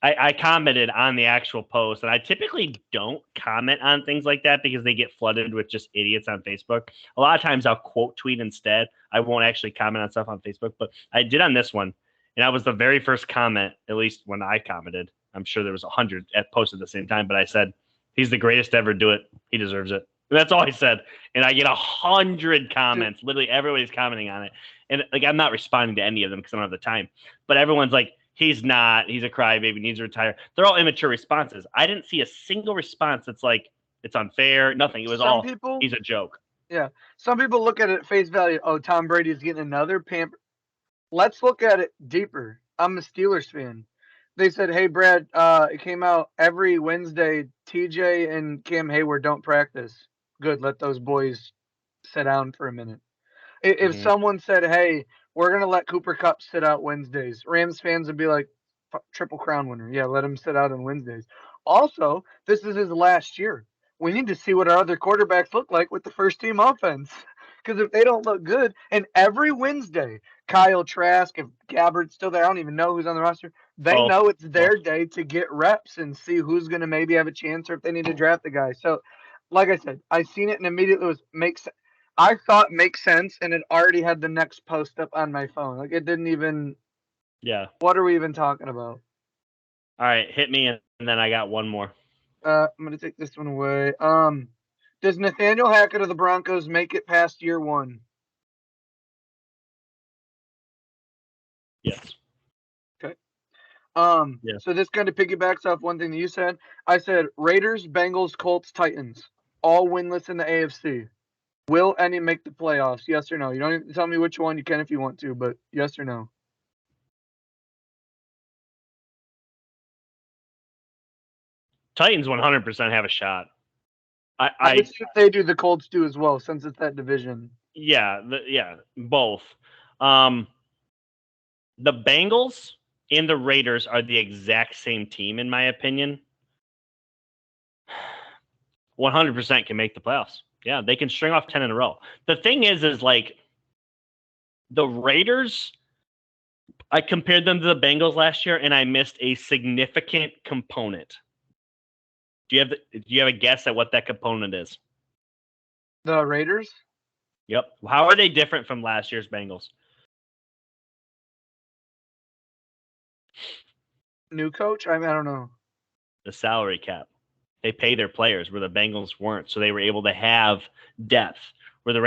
I commented on the actual post, and I typically don't comment on things like that because they get flooded with just idiots on Facebook. A lot of times I'll quote tweet instead. I won't actually comment on stuff on Facebook, but I did on this one, and I was the very first comment, at least when I commented. I'm sure there was 100 at posted at the same time, but I said, he's the greatest to ever do it. He deserves it. And that's all I said. And I get 100 comments. Dude. Literally everybody's commenting on it. And like, I'm not responding to any of them because I don't have the time. But everyone's like, he's not. He's a crybaby. Needs to retire. They're all immature responses. I didn't see a single response that's like, it's unfair. Nothing. It was all, he's a joke. Yeah. Some people look at it at face value. Oh, Tom Brady's getting another pamper. Let's look at it deeper. I'm a Steelers fan. They said, hey, Brad, it came out every Wednesday, TJ and Cam Hayward don't practice. Good. Let those boys sit down for a minute. If someone said, hey, we're going to let Cooper Kupp sit out Wednesdays, Rams fans would be like, Triple Crown winner. Yeah, let him sit out on Wednesdays. Also, this is his last year. We need to see what our other quarterbacks look like with the first team offense. Because if they don't look good, and every Wednesday, Kyle Trask, if Gabbard's still there, I don't even know who's on the roster. They know it's their day to get reps and see who's going to maybe have a chance or if they need to draft the guy. So, like I said, I seen it and immediately I thought makes sense, and it already had the next post up on my phone. Like, it didn't even. Yeah. What are we even talking about? All right, hit me, and then I got one more. I'm gonna take this one away. Does Nathaniel Hackett of the Broncos make it past year one? Yes. Okay. Yeah. So this kind of piggybacks off one thing that you said. I said Raiders, Bengals, Colts, Titans, all winless in the AFC. Will any make the playoffs? Yes or no? You don't have to tell me which one. You can if you want to, but yes or no? Titans 100% have a shot. I would see if they do, the Colts do as well, since it's that division. Yeah, both. The Bengals and the Raiders are the exact same team, in my opinion. 100% can make the playoffs. Yeah, they can string off 10 in a row. The thing is like the Raiders, I compared them to the Bengals last year, and I missed a significant component. Do you have a guess at what that component is? The Raiders? Yep. How are they different from last year's Bengals? New coach? I don't know. The salary cap. They pay their players where the Bengals weren't, so they were able to have depth. Where the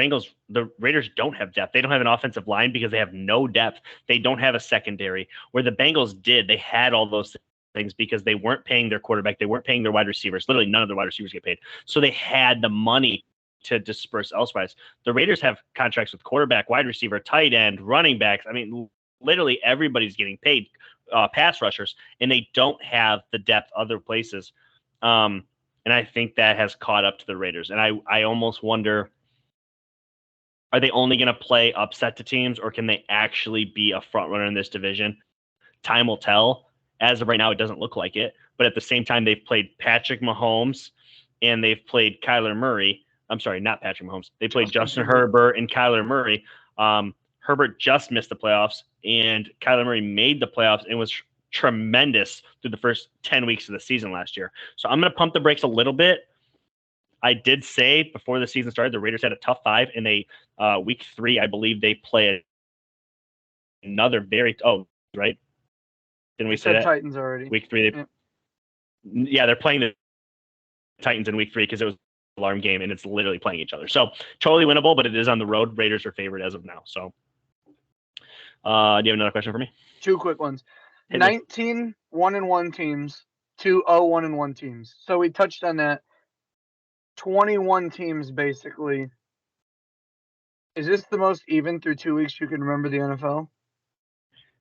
Raiders don't have depth. They don't have an offensive line because they have no depth. They don't have a secondary. Where the Bengals did, they had all those things because they weren't paying their quarterback. They weren't paying their wide receivers. Literally none of their wide receivers get paid. So they had the money to disperse elsewhere. The Raiders have contracts with quarterback, wide receiver, tight end, running backs. I mean, literally everybody's getting paid, pass rushers, and they don't have the depth other places. And I think that has caught up to the Raiders. And I almost wonder, are they only going to play upset to teams, or can they actually be a front runner in this division? Time will tell. As of right now, it doesn't look like it. But at the same time, they've played Patrick Mahomes and they've played Kyler Murray. I'm sorry, not Patrick Mahomes. They played Justin Herbert and Kyler Murray. Herbert just missed the playoffs, and Kyler Murray made the playoffs and was tremendous through the first 10 weeks of the season last year. So I'm going to pump the brakes a little bit. I did say before the season started, the Raiders had a tough 5, and they week 3, I believe they play another right? Didn't we say that? Titans already. Week 3, they're playing the Titans in week 3 because it was an alarm game and it's literally playing each other. So totally winnable, but it is on the road. Raiders are favored as of now. So, do you have another question for me? 2 quick ones. 19 1-1 teams, 2 0-1-1 teams. So we touched on that. 21 teams basically. Is this the most even through 2 weeks you can remember the NFL?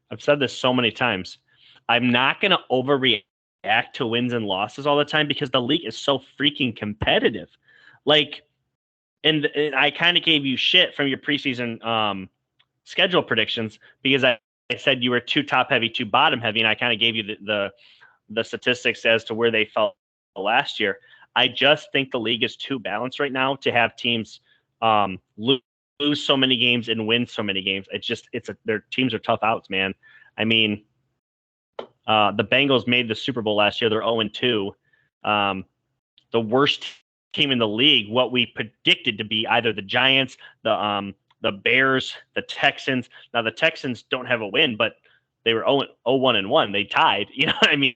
I've said this so many times. I'm not going to overreact to wins and losses all the time because the league is so freaking competitive. Like, and I kind of gave you shit from your preseason schedule predictions because I said you were too top heavy, too bottom heavy, and I kind of gave you the statistics as to where they fell last year. I just think the league is too balanced right now to have teams lose so many games and win so many games. Their teams are tough outs, man. I mean, The Bengals made the Super Bowl last year. They're 0-2. The worst team in the league, what we predicted to be either the Giants, the Bears, the Texans. Now the Texans don't have a win, but they were 0-1. They tied. You know what I mean?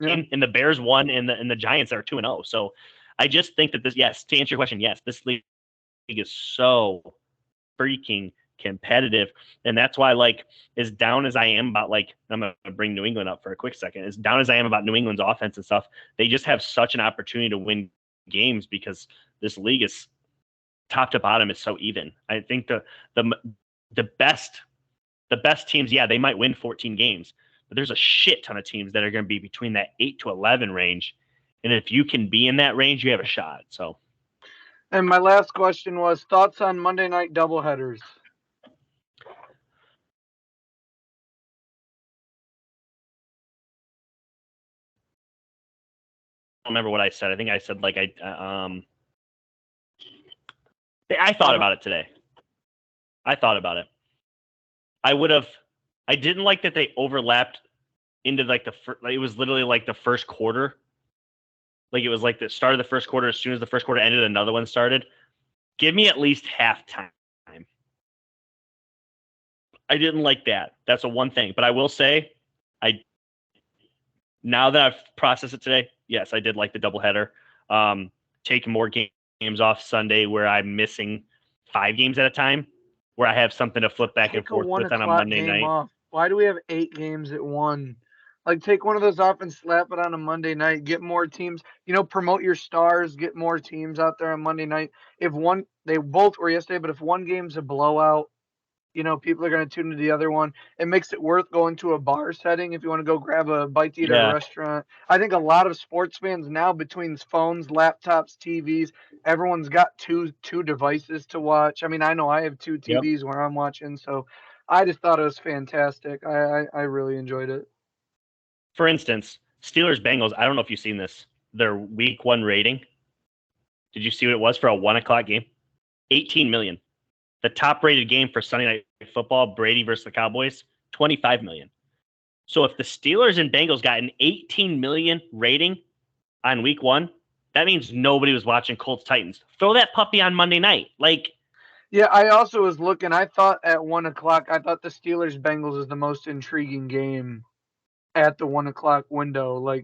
Yeah. And the Bears won, and the Giants are 2-0. So I just think that this, yes, to answer your question, yes, this league is so freaking competitive, and that's why, like, as down as I am about, like, I'm gonna bring New England up for a quick second. As down as I am about New England's offense and stuff, they just have such an opportunity to win games because this league is top to bottom is so even. I think the best teams, yeah, they might win 14 games, but there's a shit ton of teams that are going to be between that 8 to 11 range, and if you can be in that range, you have a shot. So. And my last question was thoughts on Monday night doubleheaders. I don't remember what I said. I think I said, like, I thought about it today. I thought about it. I didn't like that they overlapped into, like, it was literally like the first quarter. Like, it was like the start of the first quarter. As soon as the first quarter ended, another one started. Give me at least halftime. I didn't like that. That's the one thing. But I will say, now that I've processed it today, yes, I did like the doubleheader. Take more games off Sunday where I'm missing 5 games at a time, where I have something to flip back and forth with on a Monday night. Off. Why do we have 8 games at 1? Like, take one of those off and slap it on a Monday night. Get more teams. Promote your stars. Get more teams out there on Monday night. They both were yesterday, but if one game's a blowout, people are going to tune into the other one. It makes it worth going to a bar setting if you want to go grab a bite to eat at a restaurant. I think a lot of sports fans now, between phones, laptops, TVs, everyone's got two devices to watch. I mean, I know I have 2 TVs where I'm watching, so I just thought it was fantastic. I really enjoyed it. For instance, Steelers-Bengals, I don't know if you've seen this, their week 1 rating. Did you see what it was for a 1 o'clock game? 18 million. The top rated game for Sunday Night Football, Brady versus the Cowboys, 25 million. So if the Steelers and Bengals got an 18 million rating on week 1, that means nobody was watching Colts Titans. Throw that puppy on Monday night. Yeah, I also was looking. I thought at 1 o'clock, I thought the Steelers Bengals is the most intriguing game at the 1 o'clock window.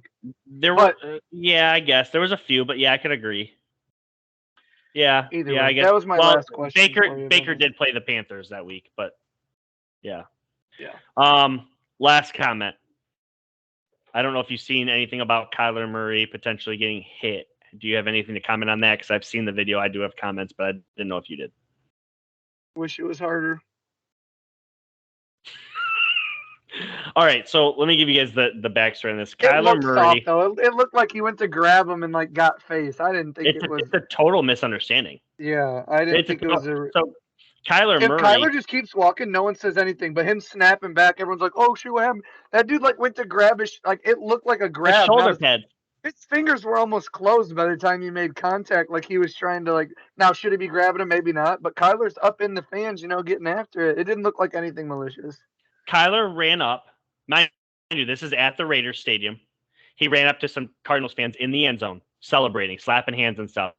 Yeah, I guess there was a few, but yeah, I could agree. Yeah, either way. I guess. That was my last question. Baker did play the Panthers that week, but yeah. Yeah. Last comment. I don't know if you've seen anything about Kyler Murray potentially getting hit. Do you have anything to comment on that? Because I've seen the video. I do have comments, but I didn't know if you did. Wish it was harder. All right, so let me give you guys the backstory on this. Kyler Murray. Soft, though. It looked like he went to grab him and got face. I didn't think it was. It's a total misunderstanding. Yeah, I didn't think it was a. So Kyler Murray. Kyler just keeps walking, no one says anything, but him snapping back, everyone's like, "Oh shoot, what happened?" That dude went to grab his. It looked like a grab. His shoulder pad. His fingers were almost closed by the time he made contact. Like he was trying to Now should he be grabbing him? Maybe not. But Kyler's up in the fans, getting after it. It didn't look like anything malicious. Kyler ran up. Mind you, this is at the Raiders Stadium. He ran up to some Cardinals fans in the end zone, celebrating, slapping hands and stuff.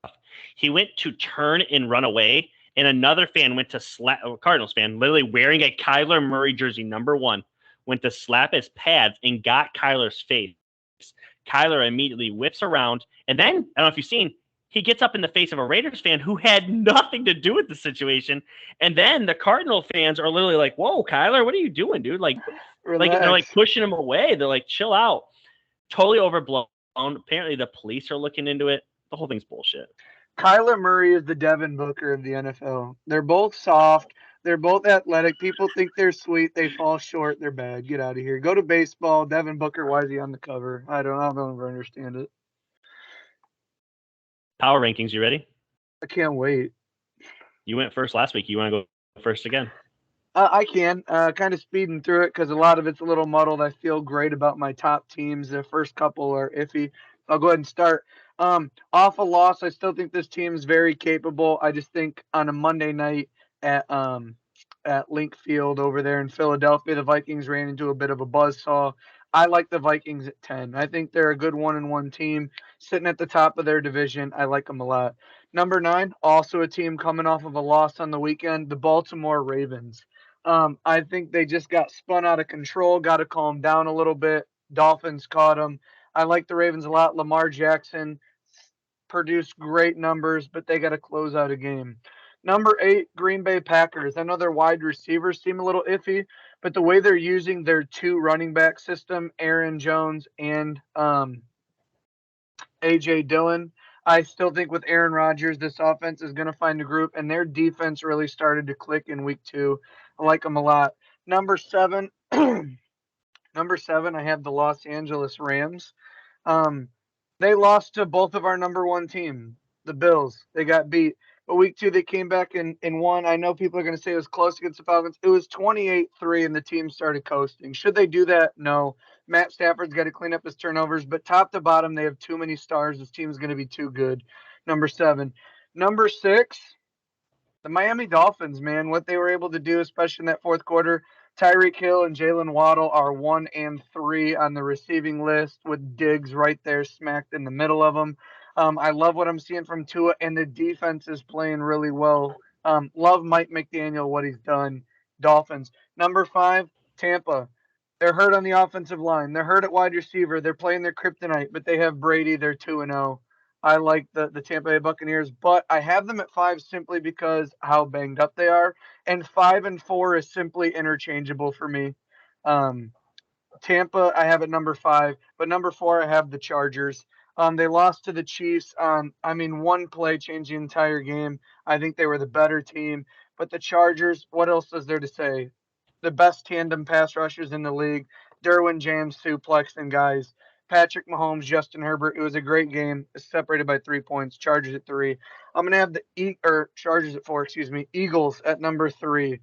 He went to turn and run away, and another fan went to slap a Cardinals fan, literally wearing a Kyler Murray jersey, number 1, went to slap his pads and got Kyler's face. Kyler immediately whips around, and then, I don't know if you've seen, he gets up in the face of a Raiders fan who had nothing to do with the situation. And then the Cardinal fans are literally like, "Whoa, Kyler, what are you doing, dude?" They're pushing him away. They're like, "Chill out." Totally overblown. Apparently the police are looking into it. The whole thing's bullshit. Kyler Murray is the Devin Booker of the NFL. They're both soft. They're both athletic. People think they're sweet. They fall short. They're bad. Get out of here. Go to baseball. Devin Booker, why is he on the cover? I don't ever understand it. Power rankings, you ready? I can't wait. You went first last week. You want to go first again? I can. Kind of speeding through it because a lot of it's a little muddled. I feel great about my top teams. The first couple are iffy. I'll go ahead and start. Off a loss, I still think this team is very capable. I just think on a Monday night at Link Field over there in Philadelphia, the Vikings ran into a bit of a buzzsaw. I like the Vikings at 10. I think they're a good 1-1 team sitting at the top of their division. I like them a lot. Number 9, also a team coming off of a loss on the weekend, the Baltimore Ravens. I think they just got spun out of control, got to calm down a little bit. Dolphins caught them. I like the Ravens a lot. Lamar Jackson produced great numbers, but they got to close out a game. Number 8, Green Bay Packers. I know their wide receivers seem a little iffy, but the way they're using their 2 running back system, Aaron Jones and AJ Dillon, I still think with Aaron Rodgers, this offense is going to find a group, and their defense really started to click in week 2. I like them a lot. Number 7, number 7, I have the Los Angeles Rams. Um, they lost to both of our number 1 team, the Bills. They got beat. But week 2, they came back and won. I know people are going to say it was close against the Falcons. It was 28-3, and the team started coasting. Should they do that? No. Matt Stafford's got to clean up his turnovers. But top to bottom, they have too many stars. This team is going to be too good. Number 7. Number 6, the Miami Dolphins, man, what they were able to do, especially in that fourth quarter. Tyreek Hill and Jalen Waddle are 1 and 3 on the receiving list, with Diggs right there smacked in the middle of them. I love what I'm seeing from Tua, and the defense is playing really well. Love Mike McDaniel, what he's done. Dolphins. Number 5, Tampa. They're hurt on the offensive line. They're hurt at wide receiver. They're playing their kryptonite, but they have Brady. They're 2-0. I like the Tampa Bay Buccaneers, but I have them at 5 simply because how banged up they are, and 5 and 4 is simply interchangeable for me. Um, Tampa, I have at number 5, but number 4, I have the Chargers. They lost to the Chiefs on, one play changed the entire game. I think they were the better team, but the Chargers, what else is there to say? The best tandem pass rushers in the league. Derwin James suplexing guys. Patrick Mahomes, Justin Herbert. It was a great game. Separated by 3 points. Chargers at 3. I'm gonna have the Chargers at 4. Excuse me. Eagles at number 3.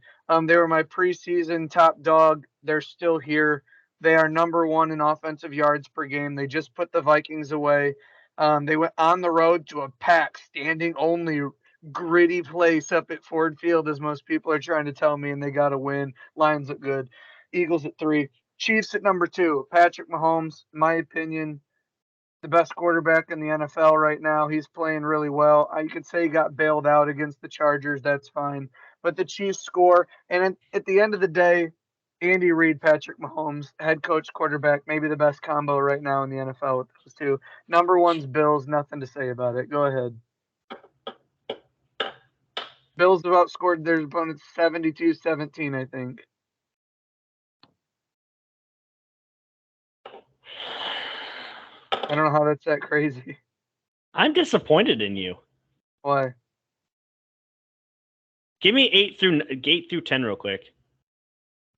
They were my preseason top dog. They're still here. They are number 1 in offensive yards per game. They just put the Vikings away. They went on the road to a packed, standing only, gritty place up at Ford Field, as most people are trying to tell me, and they got to win. Lions look good. Eagles at 3. Chiefs at number 2. Patrick Mahomes, in my opinion, the best quarterback in the NFL right now. He's playing really well. You could say he got bailed out against the Chargers. That's fine. But the Chiefs score. And at the end of the day, Andy Reid, Patrick Mahomes, head coach, quarterback, maybe the best combo right now in the NFL with those two. Number 1's Bills. Nothing to say about it. Go ahead. Bills have outscored their opponents 72-17, I think. I don't know how that's that crazy. I'm disappointed in you. Why? Give me 8 through 10 real quick.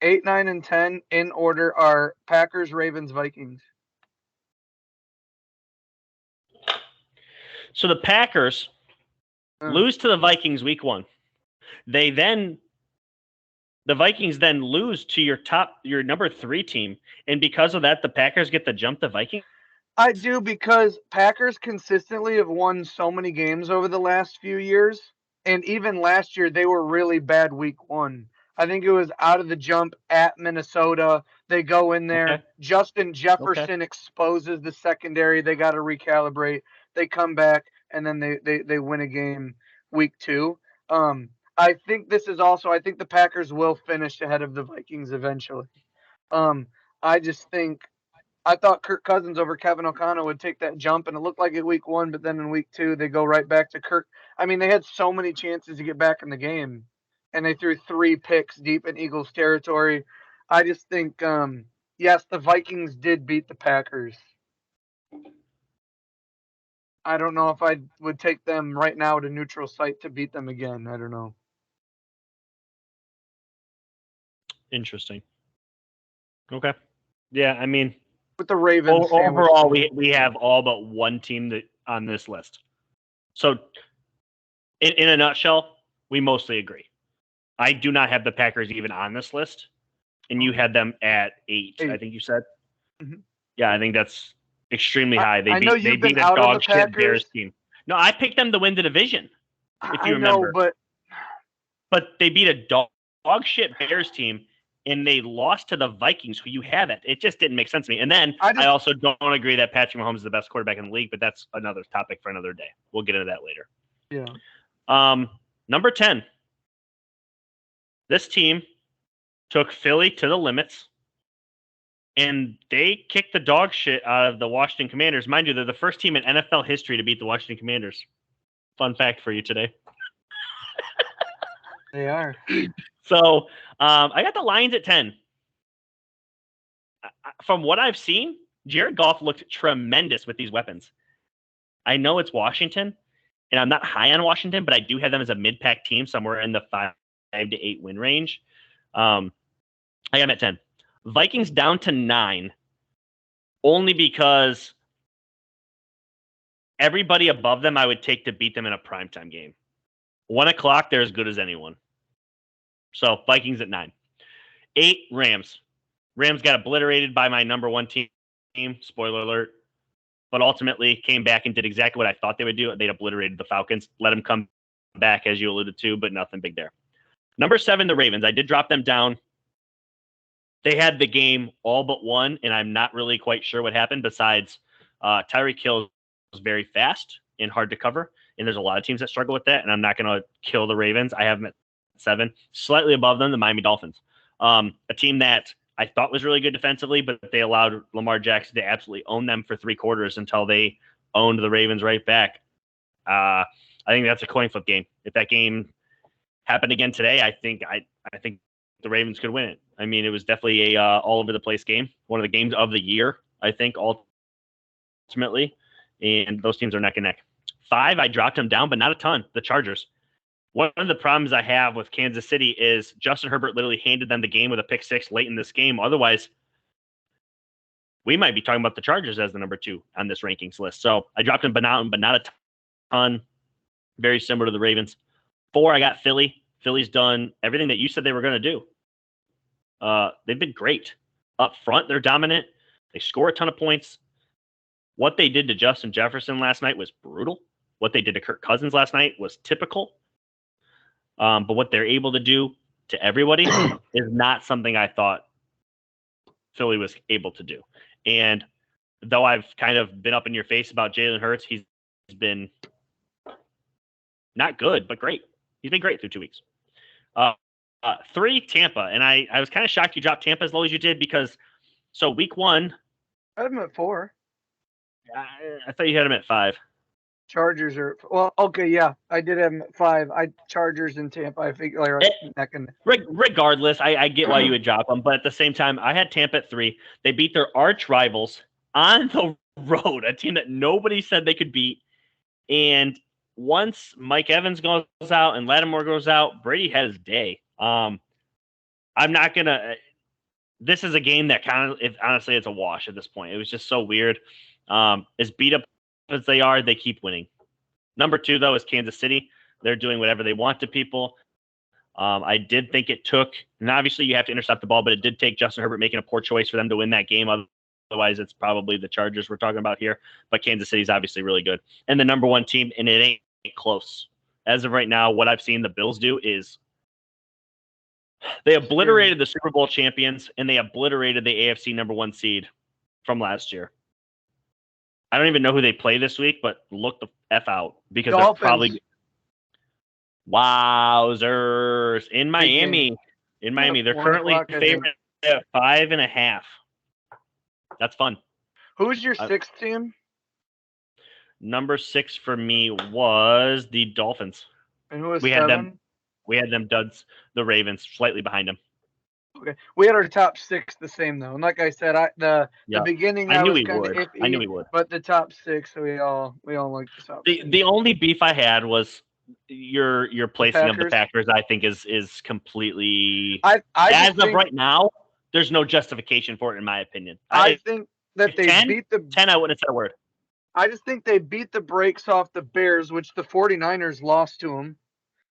8, 9, and 10 in order are Packers, Ravens, Vikings. So the Packers lose to the Vikings week 1. The Vikings then lose to your number 3 team, and because of that, the Packers get to jump the Vikings. I do, because Packers consistently have won so many games over the last few years, and even last year they were really bad week 1. I think it was out of the jump at Minnesota. They go in there. Okay. Justin Jefferson exposes the secondary. They got to recalibrate. They come back, and then they win a game week 2. I think the Packers will finish ahead of the Vikings eventually. I thought Kirk Cousins over Kevin O'Connell would take that jump, and it looked like it week 1, but then in week 2 they go right back to Kirk. They had so many chances to get back in the game, and they threw 3 picks deep in Eagles territory. I just think, yes, the Vikings did beat the Packers. I don't know if I would take them right now to neutral site to beat them again. I don't know. Interesting. Okay. Yeah, with the Ravens. Overall, we have all but one team on this list. So, in a nutshell, we mostly agree. I do not have the Packers even on this list, and you had them at 8. I think you said. Mm-hmm. Yeah, I think that's extremely high. They beat a dog shit Bears team. No, I picked them to win the division. If you remember, but they beat a dog shit Bears team and they lost to the Vikings, who you have it. It just didn't make sense to me. And then I also don't agree that Patrick Mahomes is the best quarterback in the league, but that's another topic for another day. We'll get into that later. Yeah. Number 10. This team took Philly to the limits, and they kicked the dog shit out of the Washington Commanders. Mind you, they're the first team in NFL history to beat the Washington Commanders. Fun fact for you today. They are. So I got the Lions at 10. From what I've seen, Jared Goff looked tremendous with these weapons. I know it's Washington, and I'm not high on Washington, but I do have them as a mid-pack team somewhere in the 5 to 8 win range. I got them at 10. Vikings down to 9, only because everybody above them I would take to beat them in a primetime game. 1 o'clock, they're as good as anyone. So Vikings at 9. 8, Rams. Rams got obliterated by my number 1 team. Spoiler alert. But ultimately came back and did exactly what I thought they would do. They'd obliterated the Falcons. Let them come back, as you alluded to, but nothing big there. Number 7, the Ravens. I did drop them down. They had the game all but one, and I'm not really quite sure what happened besides Tyreek Hill was very fast and hard to cover, and there's a lot of teams that struggle with that, and I'm not going to kill the Ravens. I have them at 7. Slightly above them, the Miami Dolphins. A team that I thought was really good defensively, but they allowed Lamar Jackson to absolutely own them for 3 quarters until they owned the Ravens right back. I think that's a coin flip game. If that game happened again today, I think the Ravens could win it. I mean, it was definitely a all over the place game. One of the games of the year, I think, ultimately. And those teams are neck and neck. 5, I dropped them down, but not a ton. The Chargers. One of the problems I have with Kansas City is Justin Herbert literally handed them the game with a pick 6 late in this game. Otherwise, we might be talking about the Chargers as the number 2 on this rankings list. So I dropped them, but not a ton. Very similar to the Ravens. 4, I got Philly. Philly's done everything that you said they were going to do. They've been great. Up front, they're dominant. They score a ton of points. What they did to Justin Jefferson last night was brutal. What they did to Kirk Cousins last night was typical. But what they're able to do to everybody is not something I thought Philly was able to do. And though I've kind of been up in your face about Jalen Hurts, he's been not good, but great. He's been great through 2 weeks. 3, Tampa. And I was kind of shocked you dropped Tampa as low as you did because, so week 1. I had him at 4. I thought you had him at 5. Chargers are, well, okay, yeah. I did have him at 5. Chargers and Tampa, I think, are neck and neck. Regardless, I get why you would drop them. But at the same time, I had Tampa at 3. They beat their arch rivals on the road, a team that nobody said they could beat. And once Mike Evans goes out and Lattimore goes out, Brady had his day. I'm not going to – this is a game that kind of – honestly, it's a wash at this point. It was just so weird. As beat up as they are, they keep winning. Number 2, though, is Kansas City. They're doing whatever they want to people. I did think it took – and obviously you have to intercept the ball, but it did take Justin Herbert making a poor choice for them to win that game. Otherwise, it's probably the Chargers we're talking about here. But Kansas City's obviously really good. And the number 1 team, and it ain't close. As of right now, what I've seen the Bills do is they obliterated the Super Bowl champions, and they obliterated the AFC number 1 seed from last year. I don't even know who they play this week, but look the F out because Dolphins. They're probably wowzers in Miami. In Miami, they're currently favored at 5.5. That's fun. Who's your 6th team? Number 6 for me was the Dolphins. And who was we 7? We had them duds, the Ravens, slightly behind them. Okay, we had our top 6 the same though, and like I said, the beginning I knew was he would. Iffy, I knew he would. But the top 6, we all like the top. The only beef I had was your placing of the Packers. I think is completely. As of right now, there's no justification for it in my opinion. I think that they 10, beat the 10. I wouldn't have said a word. I just think they beat the brakes off the Bears, which the 49ers lost to them.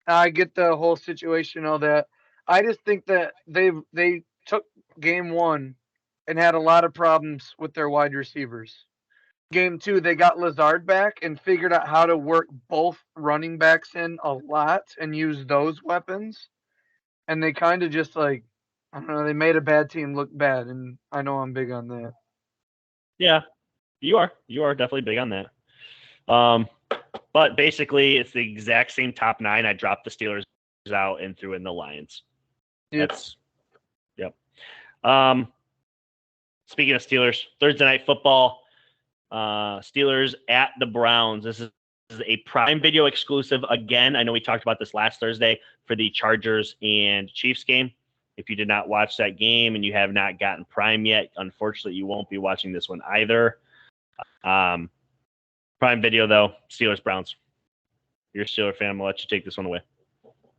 I get the whole situation, all that. I just think that they took game 1 and had a lot of problems with their wide receivers. Game 2, they got Lazard back and figured out how to work both running backs in a lot and use those weapons. And they kind of just I don't know. They made a bad team look bad, and I know I'm big on that. Yeah, you are. You are definitely big on that. But basically, it's the exact same top 9. I dropped the Steelers out and threw in the Lions. Yep. Yep. Speaking of Steelers, Thursday night football, Steelers at the Browns. This is a Prime Video exclusive. Again, I know we talked about this last Thursday for the Chargers and Chiefs game. If you did not watch that game and you have not gotten Prime yet, unfortunately, you won't be watching this one either. Prime Video, though, Steelers Browns. You're a Steeler fan. I'll let you take this one away.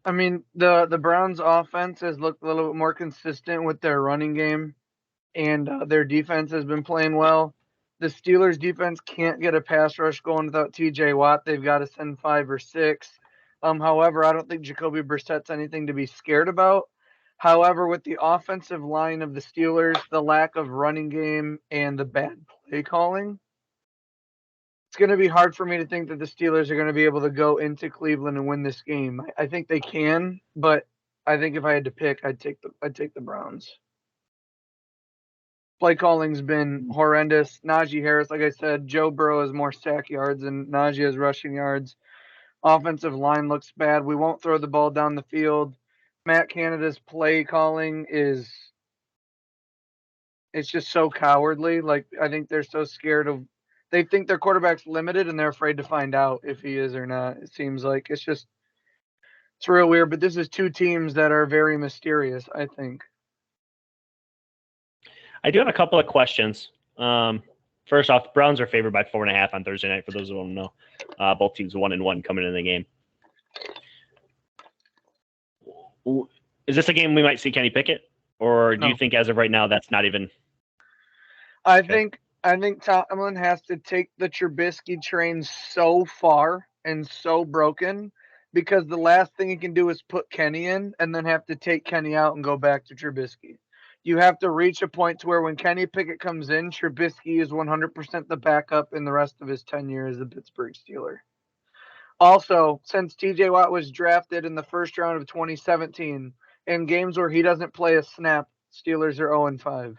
I mean, the Browns' offense has looked a little bit more consistent with their running game, and their defense has been playing well. The Steelers' defense can't get a pass rush going without T.J. Watt. They've got to send 5 or 6. However, I don't think Jacoby Brissett's anything to be scared about. However, with the offensive line of the Steelers, the lack of running game, and the bad play calling, it's going to be hard for me to think that the Steelers are going to be able to go into Cleveland and win this game. I think they can, but I think if I had to pick, I'd take the Browns. Play calling's been horrendous. Najee Harris, like I said, Joe Burrow has more sack yards and Najee has rushing yards. Offensive line looks bad. We won't throw the ball down the field. Matt Canada's play calling it's just so cowardly. Like, I think they're so scared of, they think their quarterback's limited and they're afraid to find out if he is or not. It seems like it's real weird, but this is two teams that are very mysterious, I think. I do have a couple of questions. First off, the Browns are favored by 4.5 on Thursday night, for those who don't know. Both teams 1-1 coming into the game. Is this a game we might see Kenny Pickett? Or do you think as of right now that's not even... I think Tomlin has to take the Trubisky train so far and so broken, because the last thing he can do is put Kenny in and then have to take Kenny out and go back to Trubisky. You have to reach a point to where when Kenny Pickett comes in, Trubisky is 100% the backup in the rest of his tenure as a Pittsburgh Steeler. Also, since TJ Watt was drafted in the first round of 2017, in games where he doesn't play a snap, Steelers are 0-5.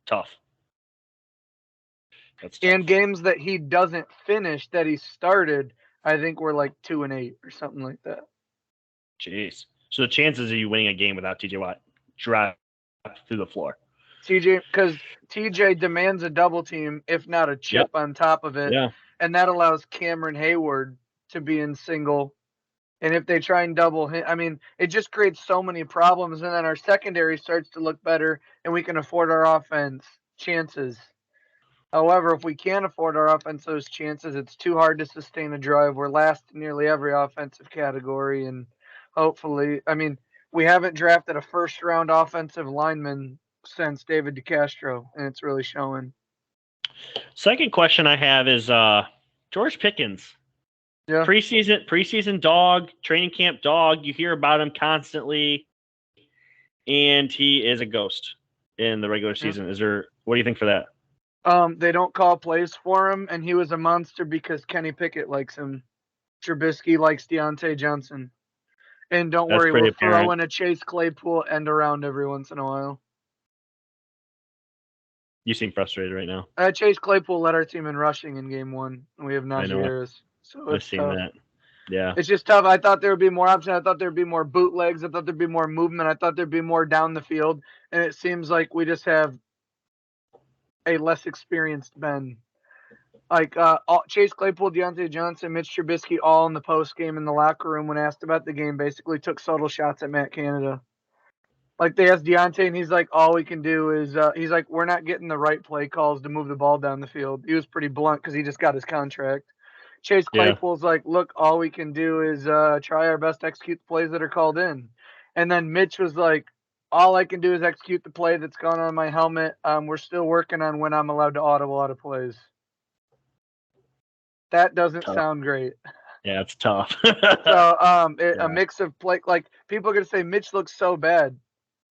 Tough. That's tough. And games that he doesn't finish that he started, I think we're like 2-8 or something like that. Jeez. So the chances of you winning a game without TJ Watt drop through the floor. Because TJ demands a double team, if not a chip on top of it. Yeah. And that allows Cameron Hayward to be in single. And if they try and double him, I mean, it just creates so many problems. And then our secondary starts to look better and we can afford our offense chances. However, if we can't afford our offense those chances, it's too hard to sustain a drive. We're last in nearly every offensive category. And hopefully, I mean, we haven't drafted a first-round offensive lineman since David DeCastro, and it's really showing. Second question I have is George Pickens. Yeah. Preseason dog, training camp dog. You hear about him constantly, and he is a ghost in the regular season. What do you think for that? They don't call plays for him, and he was a monster because Kenny Pickett likes him. Trubisky likes Deontay Johnson. And don't worry, we'll throw in a Chase Claypool end around every once in a while. You seem frustrated right now. Chase Claypool led our team in rushing in game 1, and we have Najee Harris. So I've seen that. Yeah. It's just tough. I thought there would be more options. I thought there would be more bootlegs. I thought there'd be more movement. I thought there'd be more down the field. And it seems like we just have a less experienced Ben. Like Chase Claypool, Deontay Johnson, Mitch Trubisky, all in the post game in the locker room when asked about the game, basically took subtle shots at Matt Canada. Like they asked Deontay, and he's like, all we can do is he's like, we're not getting the right play calls to move the ball down the field. He was pretty blunt because he just got his contract. Chase Claypool's like, look, all we can do is try our best to execute the plays that are called in. And then Mitch was like, all I can do is execute the play that's gone on my helmet. We're still working on when I'm allowed to audible out of plays. That doesn't sound great. Yeah, it's tough. So a mix of play, like people are going to say Mitch looks so bad.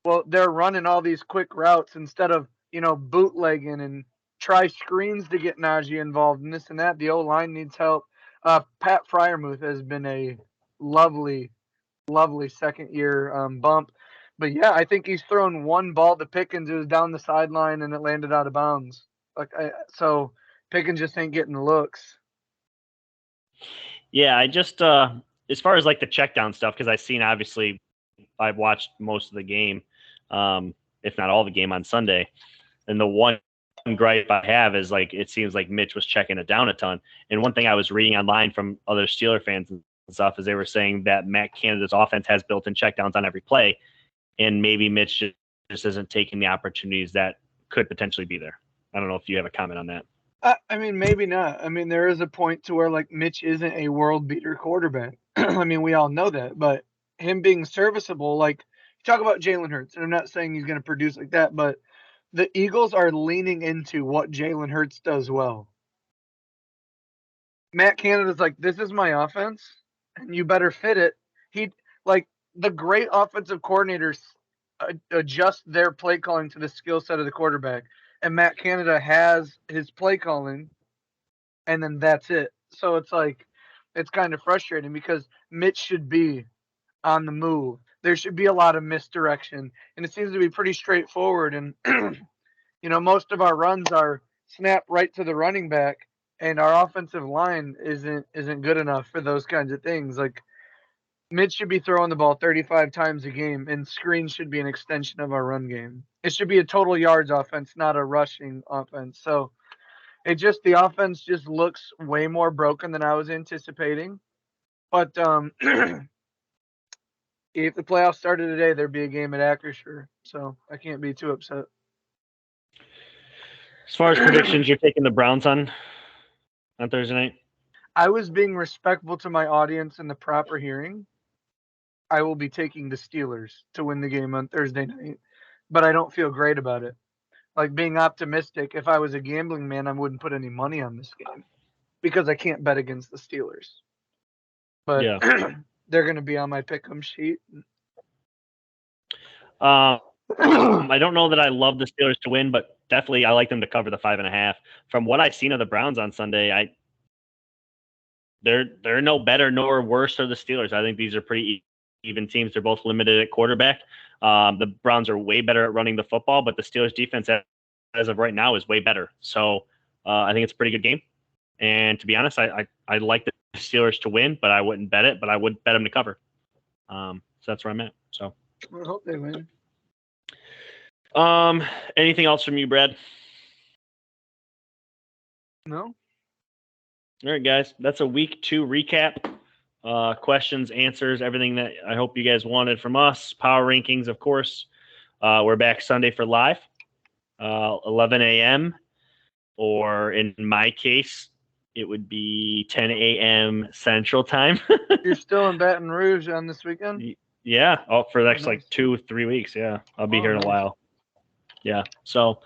Well, they're running all these quick routes instead of, bootlegging and try screens to get Najee involved and this and that. The O-line needs help. Pat Freiermuth has been a lovely lovely second year bump. But yeah, I think he's thrown one ball to Pickens. It was down the sideline and it landed out of bounds. So Pickens just ain't getting the looks. Yeah, I just as far as like the check down stuff, because I've watched most of the game, if not all the game on Sunday, and the one gripe I have is like it seems like Mitch was checking it down a ton. And one thing I was reading online from other Steeler fans and stuff is they were saying that Matt Canada's offense has built-in checkdowns on every play, and maybe Mitch just isn't taking the opportunities that could potentially be there. I don't know if you have a comment on that. I mean, maybe not. I mean, there is a point to where like Mitch isn't a world beater quarterback. I mean, we all know that, but him being serviceable, like talk about Jalen Hurts, and I'm not saying he's going to produce like that, but the Eagles are leaning into what Jalen Hurts does well. Matt Canada's like, this is my offense, and you better fit it. He like the great offensive coordinators adjust their play calling to the skill set of the quarterback, and Matt Canada has his play calling, and then that's it. So it's like it's kind of frustrating because Mitch should be on the move. There should be a lot of misdirection, and it seems to be pretty straightforward. And most of our runs are snap right to the running back, and our offensive line isn't good enough for those kinds of things. Like Mitch should be throwing the ball 35 times a game, and screens should be an extension of our run game. It should be a total yards offense, not a rushing offense. So the offense just looks way more broken than I was anticipating. But if the playoffs started today, there'd be a game at Acrisure, so I can't be too upset. As far as predictions, you're taking the Browns on Thursday night? I was being respectful to my audience in the proper hearing. I will be taking the Steelers to win the game on Thursday night, but I don't feel great about it. Like being optimistic, if I was a gambling man, I wouldn't put any money on this game because I can't bet against the Steelers. But Yeah. they're going to be on my pick'em sheet. I don't know that I love the Steelers to win, but definitely I like them to cover the 5.5. From what I've seen of the Browns on Sunday, they're no better nor worse than the Steelers. I think these are pretty even teams. They're both limited at quarterback. The Browns are way better at running the football, but the Steelers defense as of right now is way better. So I think it's a pretty good game. And to be honest, I like the Steelers to win, but I wouldn't bet it, but I would bet them to cover. So that's where I'm at. So I hope they win. Anything else from you, Brad? No. All right, guys. That's a week 2 recap. Questions, answers, everything that I hope you guys wanted from us. Power rankings, of course. We're back Sunday for live, 11 a.m. Or in my case, it would be 10 a.m. Central Time. You're still in Baton Rouge on this weekend? Yeah. For the next like 2-3 weeks. Yeah. I'll be here in a while. Yeah. So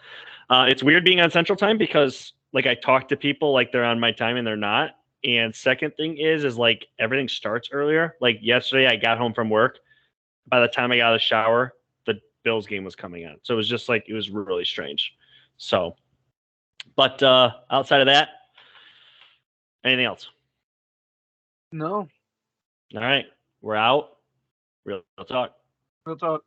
it's weird being on Central Time because like I talk to people like they're on my time and they're not. And second thing is like everything starts earlier. Like yesterday I got home from work. By the time I got out of the shower, the Bills game was coming on. So it was just like, it was really strange. So, but outside of that, anything else? No. All right. We're out. Real talk. Real talk.